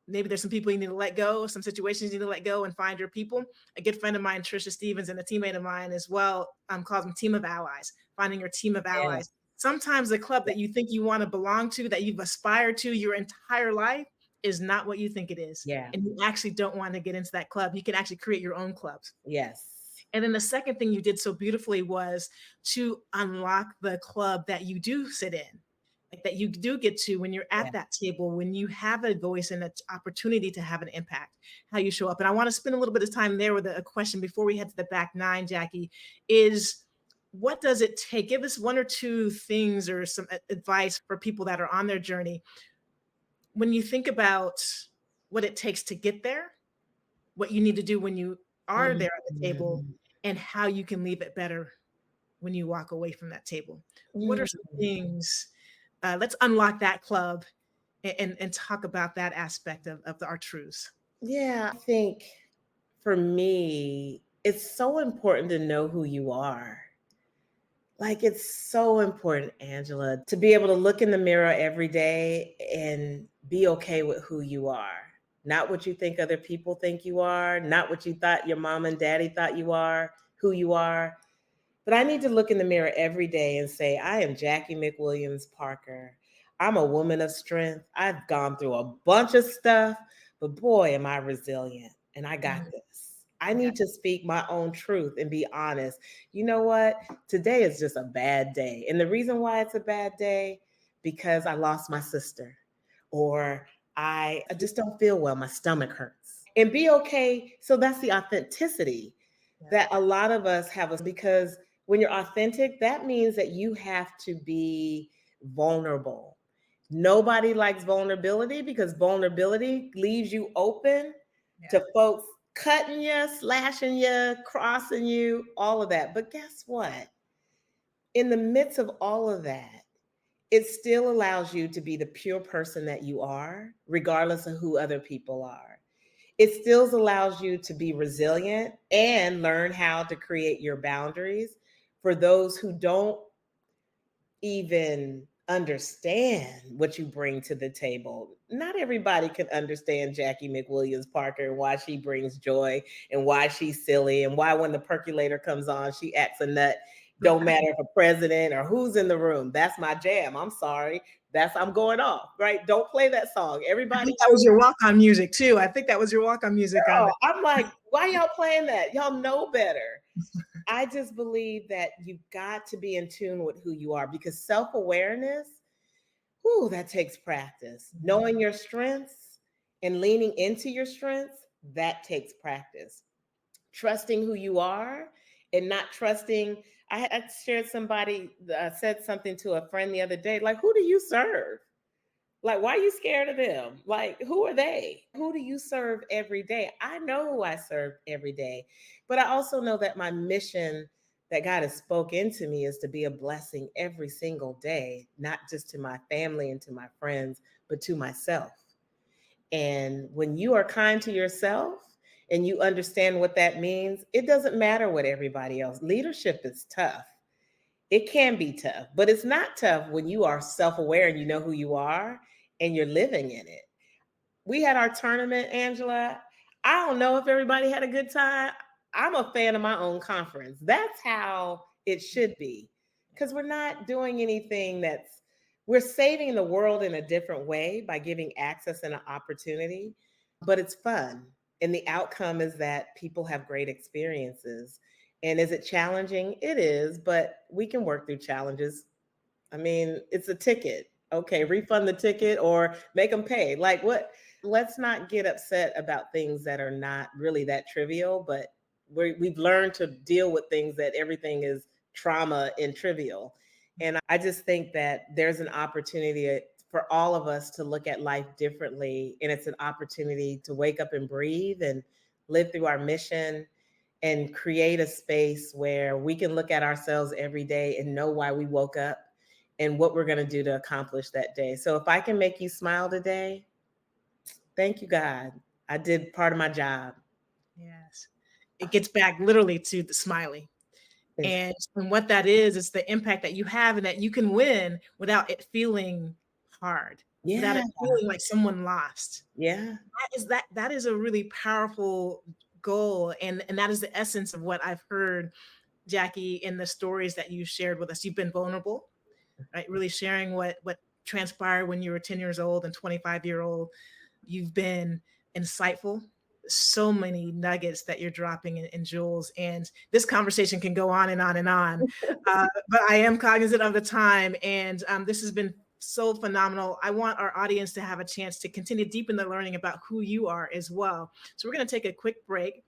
maybe there's some people you need to let go, some situations you need to let go and find your people. A good friend of mine, Trisha Stevens, and a teammate of mine as well, calls them team of allies, finding your team of allies. Sometimes the club that you think you want to belong to, that you've aspired to your entire life, is not what you think it is.
Yeah.
And you actually don't want to get into that club. You can actually create your own clubs.
Yes.
And then the second thing you did so beautifully was to unlock the club that you do sit in, like that you do get to when you're at that table, when you have a voice and an opportunity to have an impact, how you show up. And I want to spend a little bit of time there with a question before we head to the back nine, Jacqie, is what does it take? Give us one or two things or some advice for people that are on their journey. When you think about what it takes to get there, what you need to do when you are there at the table, and how you can leave it better when you walk away from that table. What are some things? Let's unlock that club and talk about that aspect of our truths.
Yeah, I think for me, it's so important to know who you are. Like, it's so important, Angela, to be able to look in the mirror every day and be okay with who you are. Not what you think other people think you are, not what you thought your mom and daddy thought you are, who you are. But I need to look in the mirror every day and say, I am Jacqie McWilliams Parker. I'm a woman of strength. I've gone through a bunch of stuff, but boy, am I resilient and I got this. I need to speak my own truth and be honest. You know what? Today is just a bad day. And the reason why it's a bad day, because I lost my sister, or I just don't feel well. My stomach hurts. And be okay. So that's the authenticity that a lot of us have, because when you're authentic, that means that you have to be vulnerable. Nobody likes vulnerability because vulnerability leaves you open to folks cutting you, slashing you, crossing you, all of that. But guess what? In the midst of all of that, it still allows you to be the pure person that you are, regardless of who other people are. It still allows you to be resilient and learn how to create your boundaries for those who don't even understand what you bring to the table. Not everybody can understand Jacqie McWilliams Parker and why she brings joy and why she's silly and why when the percolator comes on, she acts a nut. Don't matter if a president or who's in the room. That's my jam. I'm sorry. I'm going off, right? Don't play that song. Everybody.
That was your walk-on music too. I think that was your walk-on music.
Girl, I'm like, why y'all playing that? Y'all know better. I just believe that you've got to be in tune with who you are, because self-awareness, that takes practice. Knowing your strengths and leaning into your strengths, that takes practice. Trusting who you are and not trusting. I shared somebody said something to a friend the other day, like, who do you serve? Like, why are you scared of them? Like, who are they? Who do you serve every day? I know who I serve every day, but I also know that my mission that God has spoken into me is to be a blessing every single day, not just to my family and to my friends, but to myself. And when you are kind to yourself and you understand what that means, it doesn't matter what everybody else. Leadership is tough. It can be tough, but it's not tough when you are self-aware and you know who you are and you're living in it. We had our tournament, Angela. I don't know if everybody had a good time. I'm a fan of my own conference. That's how it should be, because we're not doing anything we're saving the world in a different way by giving access and an opportunity, but it's fun. And the outcome is that people have great experiences. And is it challenging? It is, but we can work through challenges. I mean, it's a ticket. Okay, refund the ticket or make them pay. Like, what? Let's not get upset about things that are not really that trivial, but we've learned to deal with things that everything is trauma and trivial. And I just think that there's an opportunity for all of us to look at life differently. And it's an opportunity to wake up and breathe and live through our mission and create a space where we can look at ourselves every day and know why we woke up and what we're going to do to accomplish that day. So if I can make you smile today, thank you, God. I did part of my job.
Yes. It gets back literally to the smiley. And what that is the impact that you have and that you can win without it feeling hard.
Yeah.
Without it feeling like someone lost.
Yeah.
That is a really powerful goal. And that is the essence of what I've heard, Jacqie, in the stories that you shared with us. You've been vulnerable, right? Really sharing what transpired when you were 10 years old and 25-year-old. You've been insightful. So many nuggets that you're dropping in jewels, and this conversation can go on and on and on. But I am cognizant of the time, and this has been so phenomenal. I want our audience to have a chance to continue deepen the learning about who you are as well. So we're going to take a quick break.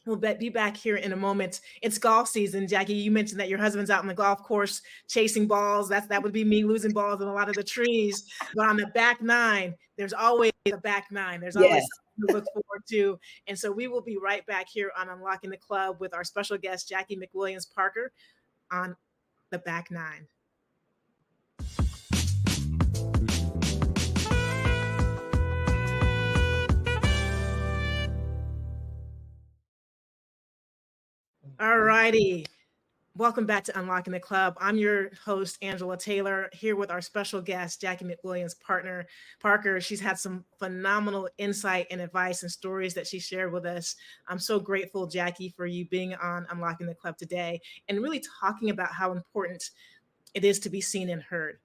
We'll be back here in a moment. It's golf season. Jacqie, you mentioned that your husband's out on the golf course chasing balls. That would be me losing balls in a lot of the trees. But on the back nine, there's always a back nine. There's always something to look forward to. And so we will be right back here on Unlocking the Club with our special guest, Jacqie McWilliams Parker, on the back nine. All righty. Welcome back to Unlocking the Club. I'm your host, Angela Taylor, here with our special guest, Jacqie McWilliams Parker. She's had some phenomenal insight and advice and stories that she shared with us. I'm so grateful, Jacqie, for you being on Unlocking the Club today and really talking about how important it is to be seen and heard.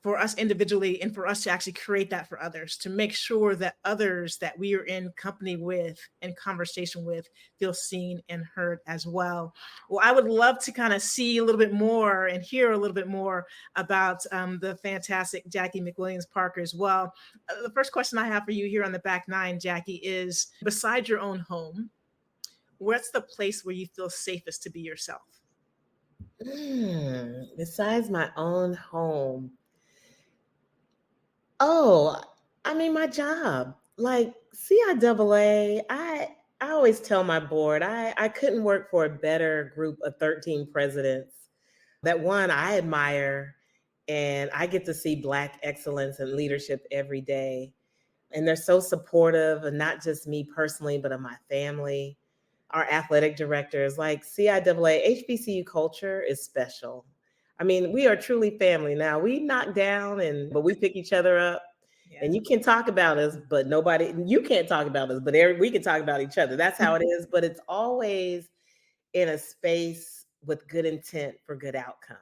for us individually and for us to actually create that for others, to make sure that others that we are in company with and conversation with feel seen and heard as well. Well, I would love to kind of see a little bit more and hear a little bit more about the fantastic Jacqie McWilliams Parker as well. The first question I have for you here on the back nine, Jacqie, is beside your own home, what's the place where you feel safest to be yourself?
Besides my own home, oh, I mean, my job, like CIAA, I always tell my board, I couldn't work for a better group of 13 presidents. That one I admire, and I get to see Black excellence and leadership every day. And they're so supportive, and not just me personally, but of my family. Our athletic directors, like CIAA, HBCU culture is special. I mean, we are truly family now. We knock down but we pick each other up.
Yeah.
And you can talk about us, but you can't talk about us, but we can talk about each other. That's how it is. But it's always in a space with good intent for good outcomes.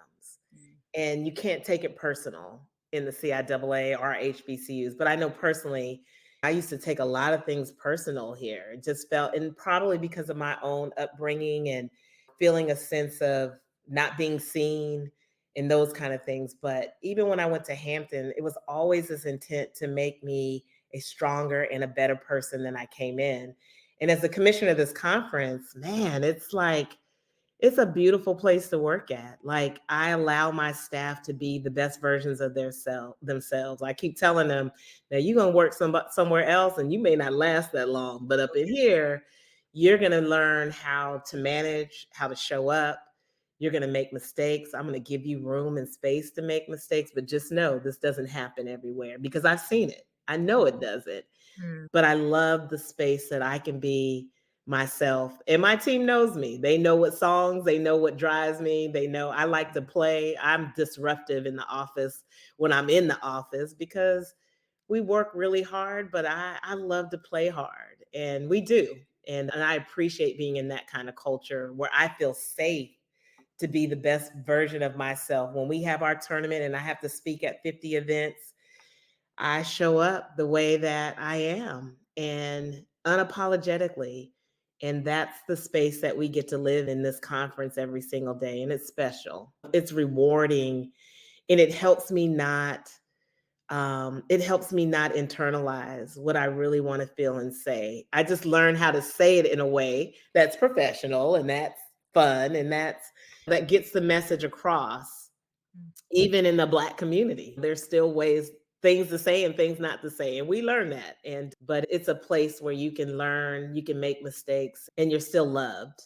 And you can't take it personal in the CIAA or HBCUs. But I know personally, I used to take a lot of things personal here. It just felt, and probably because of my own upbringing and feeling a sense of not being seen and those kind of things. But even when I went to Hampton, it was always this intent to make me a stronger and a better person than I came in. And as the commissioner of this conference, man, it's a beautiful place to work at. Like, I allow my staff to be the best versions of themselves. I keep telling them that you're going to work somewhere else and you may not last that long, but up in here, you're going to learn how to manage, how to show up. You're going to make mistakes. I'm going to give you room and space to make mistakes, but just know this doesn't happen everywhere, because I've seen it. I know it doesn't. But I love the space that I can be myself, and my team knows me. They know what songs, they know what drives me. They know I like to play. I'm disruptive in the office when I'm in the office, because we work really hard, but I love to play hard, and we do. And I appreciate being in that kind of culture where I feel safe to be the best version of myself. When we have our tournament and I have to speak at 50 events, I show up the way that I am, and unapologetically. And that's the space that we get to live in this conference every single day. And it's special. It's rewarding. And it helps me not internalize what I really want to feel and say. I just learn how to say it in a way that's professional and that's fun and that gets the message across. Even in the Black community, there's still things to say and things not to say. And we learn that. But it's a place where you can learn, you can make mistakes, and you're still loved.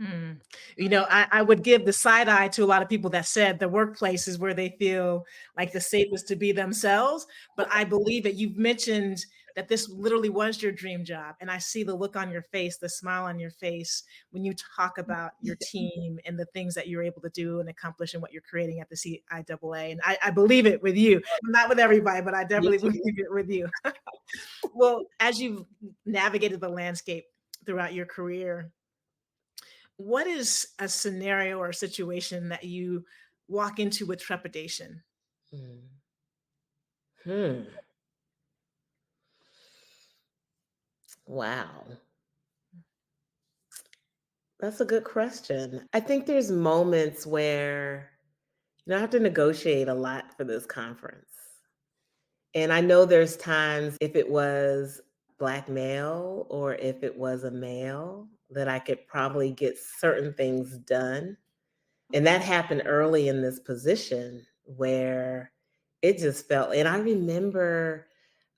I would give the side eye to a lot of people that said the workplace is where they feel like the safest to be themselves. But I believe that you've mentioned that this literally was your dream job. And I see the look on your face, the smile on your face when you talk about your team and the things that you're able to do and accomplish and what you're creating at the CIAA. And I believe it with you, not with everybody, but I definitely believe it with you. Well, as you've navigated the landscape throughout your career, what is a scenario or a situation that you walk into with trepidation?
Hmm. Wow. That's a good question. I think there's moments where I have to negotiate a lot for this conference. And I know there's times, if it was Black male or if it was a male, that I could probably get certain things done. And that happened early in this position where it just felt, and I remember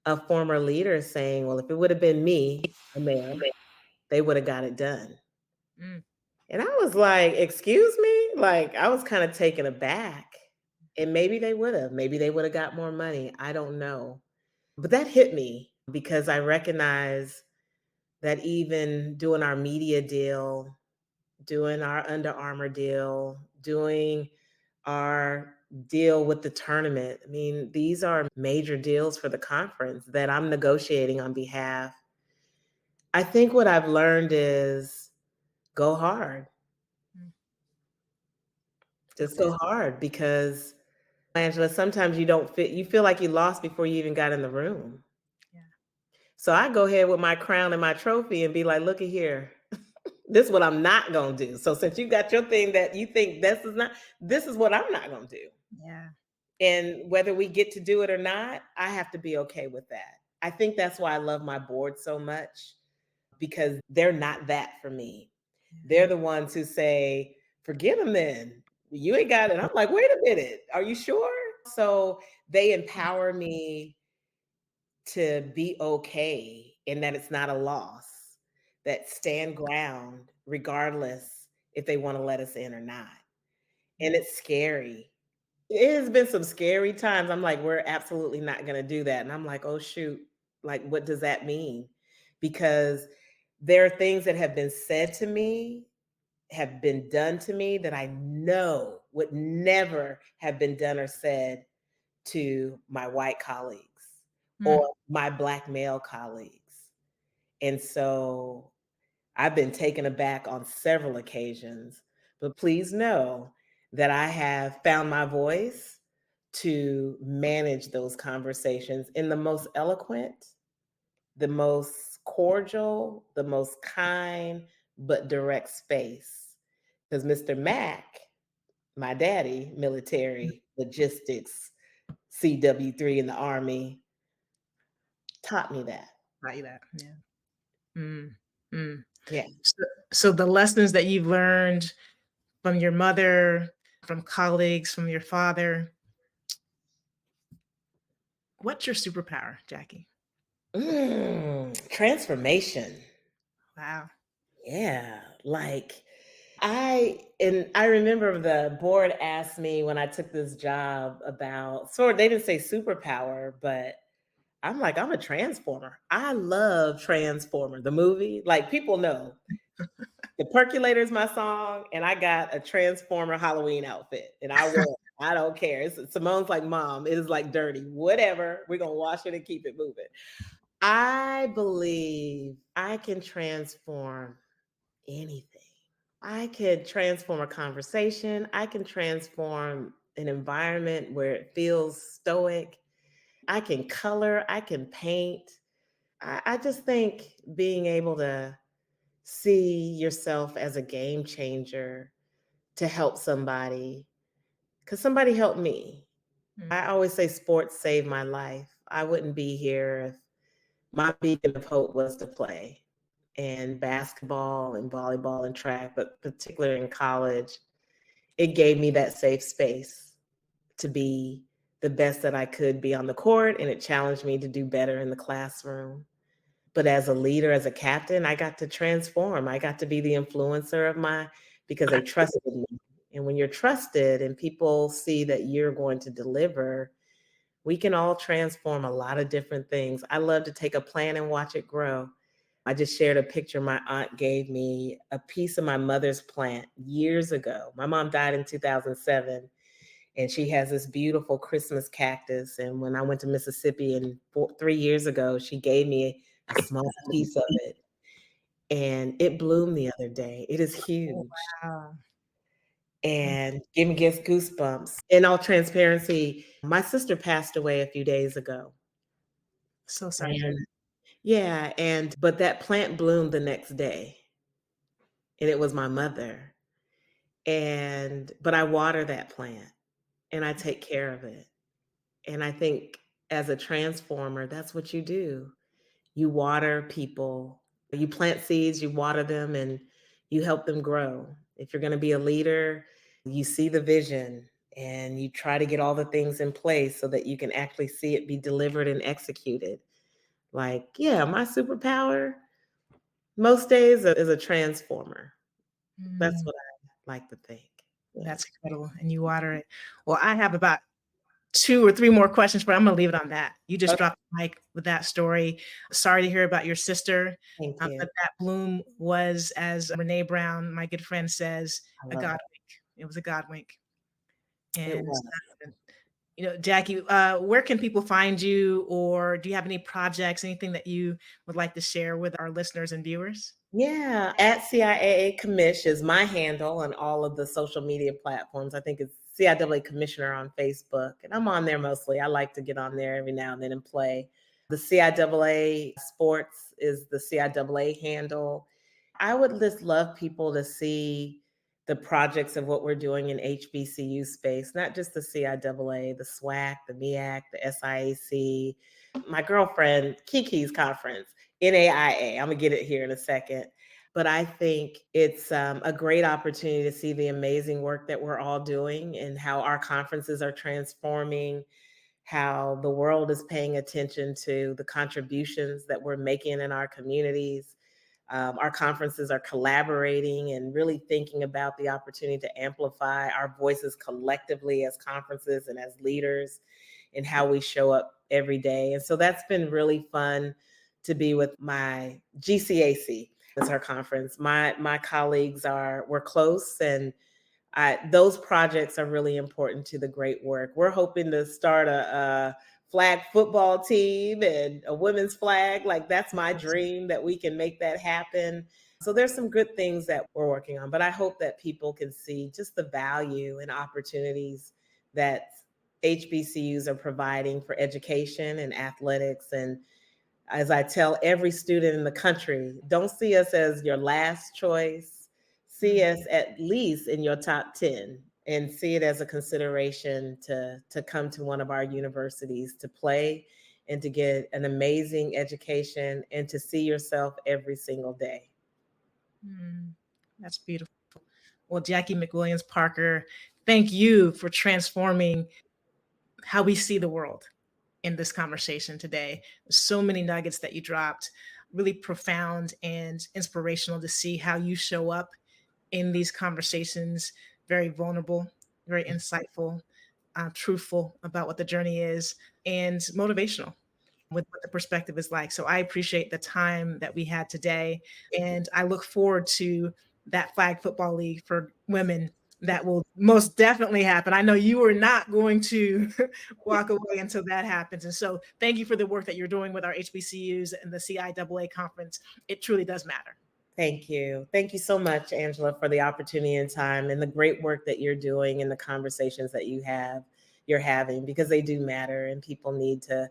a former leader saying, well, if it would have been me, a male, they would have got it done.
Mm.
And I was like, excuse me? Like, I was kind of taken aback. And maybe they would have got more money. I don't know. But that hit me because I recognize that even doing our media deal, doing our Under Armour deal, doing our deal with the tournament, I mean, these are major deals for the conference that I'm negotiating on behalf. I think what I've learned is go hard.
Mm.
Just go hard, because Angela, sometimes you feel like you lost before you even got in the room.
Yeah.
So I go ahead with my crown and my trophy and be like, look at here. This is what I'm not going to do. So since you got your thing that you think this is what I'm not going to do.
Yeah.
And whether we get to do it or not, I have to be okay with that. I think that's why I love my board so much, because they're not that for me. They're the ones who say, forgive them then. You ain't got it. I'm like, wait a minute. Are you sure? So they empower me to be okay and that it's not a loss, that stand ground regardless if they want to let us in or not. And it's scary. It has been some scary times. I'm like, we're absolutely not going to do that. And I'm like, oh, shoot. Like, what does that mean? Because there are things that have been said to me, have been done to me that I know would never have been done or said to my white colleagues or my Black male colleagues. And so I've been taken aback on several occasions, but please know that I have found my voice to manage those conversations in the most eloquent, the most cordial, the most kind, but direct space. Because Mr. Mack, my daddy, military, logistics, CW3 in the Army, taught me that.
Like that. Yeah. Mm. Mm.
Yeah.
So the lessons that you've learned from your mother, from colleagues, from your father, what's your superpower, Jacqie?
Transformation.
Wow.
Yeah. Like I remember the board asked me when I took this job about, they didn't say superpower, but I'm like, I'm a transformer. I love Transformer, the movie. Like, people know the Percolator is my song, and I got a Transformer Halloween outfit, and I wear it. I don't care. Simone's like, Mom, it is like dirty. Whatever. We're going to wash it and keep it moving. I believe I can transform anything. I could transform a conversation. I can transform an environment where it feels stoic. I can color. I can paint. I just think being able to see yourself as a game changer to help somebody, because somebody helped me. I always say sports saved my life. I wouldn't be here if my beacon of hope was to play. And basketball and volleyball and track, but particularly in college, it gave me that safe space to be the best that I could be on the court, and it challenged me to do better in the classroom. But as a leader, as a captain, I got to transform. I got to be the influencer because they trusted me. And when you're trusted and people see that you're going to deliver, we can all transform a lot of different things. I love to take a plant and watch it grow. I just shared a picture my aunt gave me, a piece of my mother's plant years ago. My mom died in 2007, and she has this beautiful Christmas cactus. And when I went to Mississippi 3 years ago, she gave me a small piece of it, and it bloomed the other day. It is huge.
Wow.
And gave me goosebumps. In all transparency, my sister passed away a few days ago.
So sorry.
But that plant bloomed the next day, and it was my mother. But I water that plant and I take care of it. And I think as a transformer, that's what you do. You water people, you plant seeds, you water them, and you help them grow. If you're going to be a leader, you see the vision and you try to get all the things in place so that you can actually see it be delivered and executed. Like, yeah, my superpower most days is a transformer. That's what I like to think. Yeah.
That's incredible. And you water it. Well, I have about 2 or 3 more questions, but I'm going to leave it on that. You just dropped the mic with that story. Sorry to hear about your sister.
Thank you.
But that bloom was, as Renee Brown, my good friend, says, a God wink. It was a God wink. And Jacqie, where can people find you, or do you have any projects, anything that you would like to share with our listeners and viewers?
Yeah, at CIAA Commish is my handle on all of the social media platforms. I think it's CIAA commissioner on Facebook, and I'm on there mostly. I like to get on there every now and then and play. The CIAA sports is the CIAA handle. I would just love people to see the projects of what we're doing in HBCU space, not just the CIAA, the SWAC, the MEAC, the SIAC, my girlfriend Kiki's conference, NAIA. I'm gonna get it here in a second. But I think it's a great opportunity to see the amazing work that we're all doing and how our conferences are transforming, how the world is paying attention to the contributions that we're making in our communities. Our conferences are collaborating and really thinking about the opportunity to amplify our voices collectively as conferences and as leaders in how we show up every day. And so that's been really fun to be with my GCAC. That's our conference. My colleagues we're close, and those projects are really important to the great work. We're hoping to start a flag football team and a women's flag. Like, that's my dream, that we can make that happen. So there's some good things that we're working on, but I hope that people can see just the value and opportunities that HBCUs are providing for education and athletics. And as I tell every student in the country, don't see us as your last choice. See us at least in your top 10, and see it as a consideration to come to one of our universities to play and to get an amazing education and to see yourself every single day.
That's beautiful. Well, Jacqie McWilliams Parker, thank you for transforming how we see the world in this conversation today. So many nuggets that you dropped, really profound and inspirational to see how you show up in these conversations, very vulnerable, very insightful, truthful about what the journey is, and motivational with what the perspective is like. So I appreciate the time that we had today, and I look forward to that flag football league for women that will most definitely happen. I know you are not going to walk away until that happens. And so thank you for the work that you're doing with our HBCUs and the CIAA conference. It truly does matter.
Thank you. Thank you so much, Angela, for the opportunity and time and the great work that you're doing and the conversations that you're having, because they do matter and people need to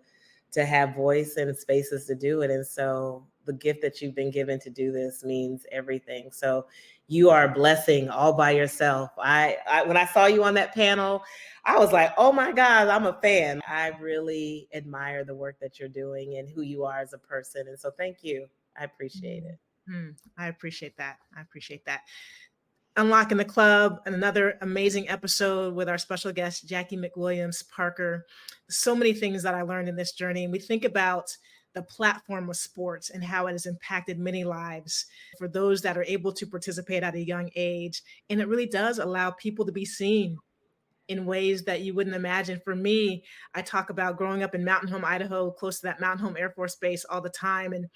have voice and spaces to do it. And so the gift that you've been given to do this means everything. So you are a blessing all by yourself. I when I saw you on that panel, I was like, oh my God, I'm a fan. I really admire the work that you're doing and who you are as a person. And so thank you. I appreciate it.
I appreciate that. Unlocking the Club, and another amazing episode with our special guest, Jacqie McWilliams Parker. So many things that I learned in this journey. And we think about the platform of sports and how it has impacted many lives for those that are able to participate at a young age. And it really does allow people to be seen in ways that you wouldn't imagine. For me, I talk about growing up in Mountain Home, Idaho, close to that Mountain Home Air Force Base all the time. And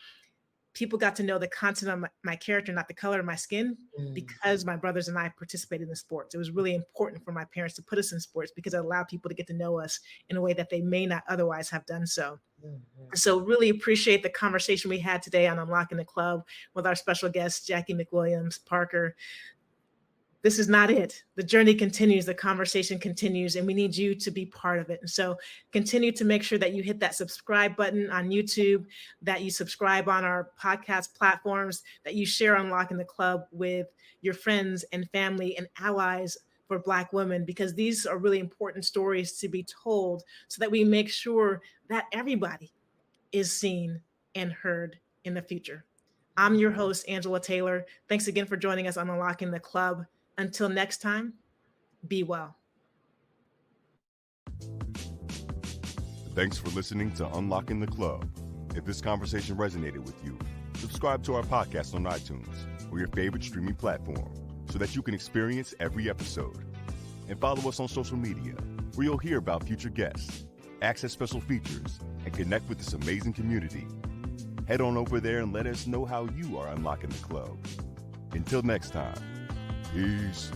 people got to know the content of my character, not the color of my skin, because my brothers and I participated in sports. It was really important for my parents to put us in sports because it allowed people to get to know us in a way that they may not otherwise have done so. So really appreciate the conversation we had today on Unlocking the Club with our special guest, Jacqie McWilliams Parker. This is not it. The journey continues, the conversation continues, and we need you to be part of it. And so continue to make sure that you hit that subscribe button on YouTube, that you subscribe on our podcast platforms, that you share Unlocking the Club with your friends and family and allies for Black women, because these are really important stories to be told so that we make sure that everybody is seen and heard in the future. I'm your host, Angela Taylor. Thanks again for joining us on Unlocking the Club. Until next time, be well.
Thanks for listening to Unlocking the Club. If this conversation resonated with you, subscribe to our podcast on iTunes or your favorite streaming platform so that you can experience every episode. And follow us on social media, where you'll hear about future guests, access special features, and connect with this amazing community. Head on over there and let us know how you are unlocking the club. Until next time. Peace.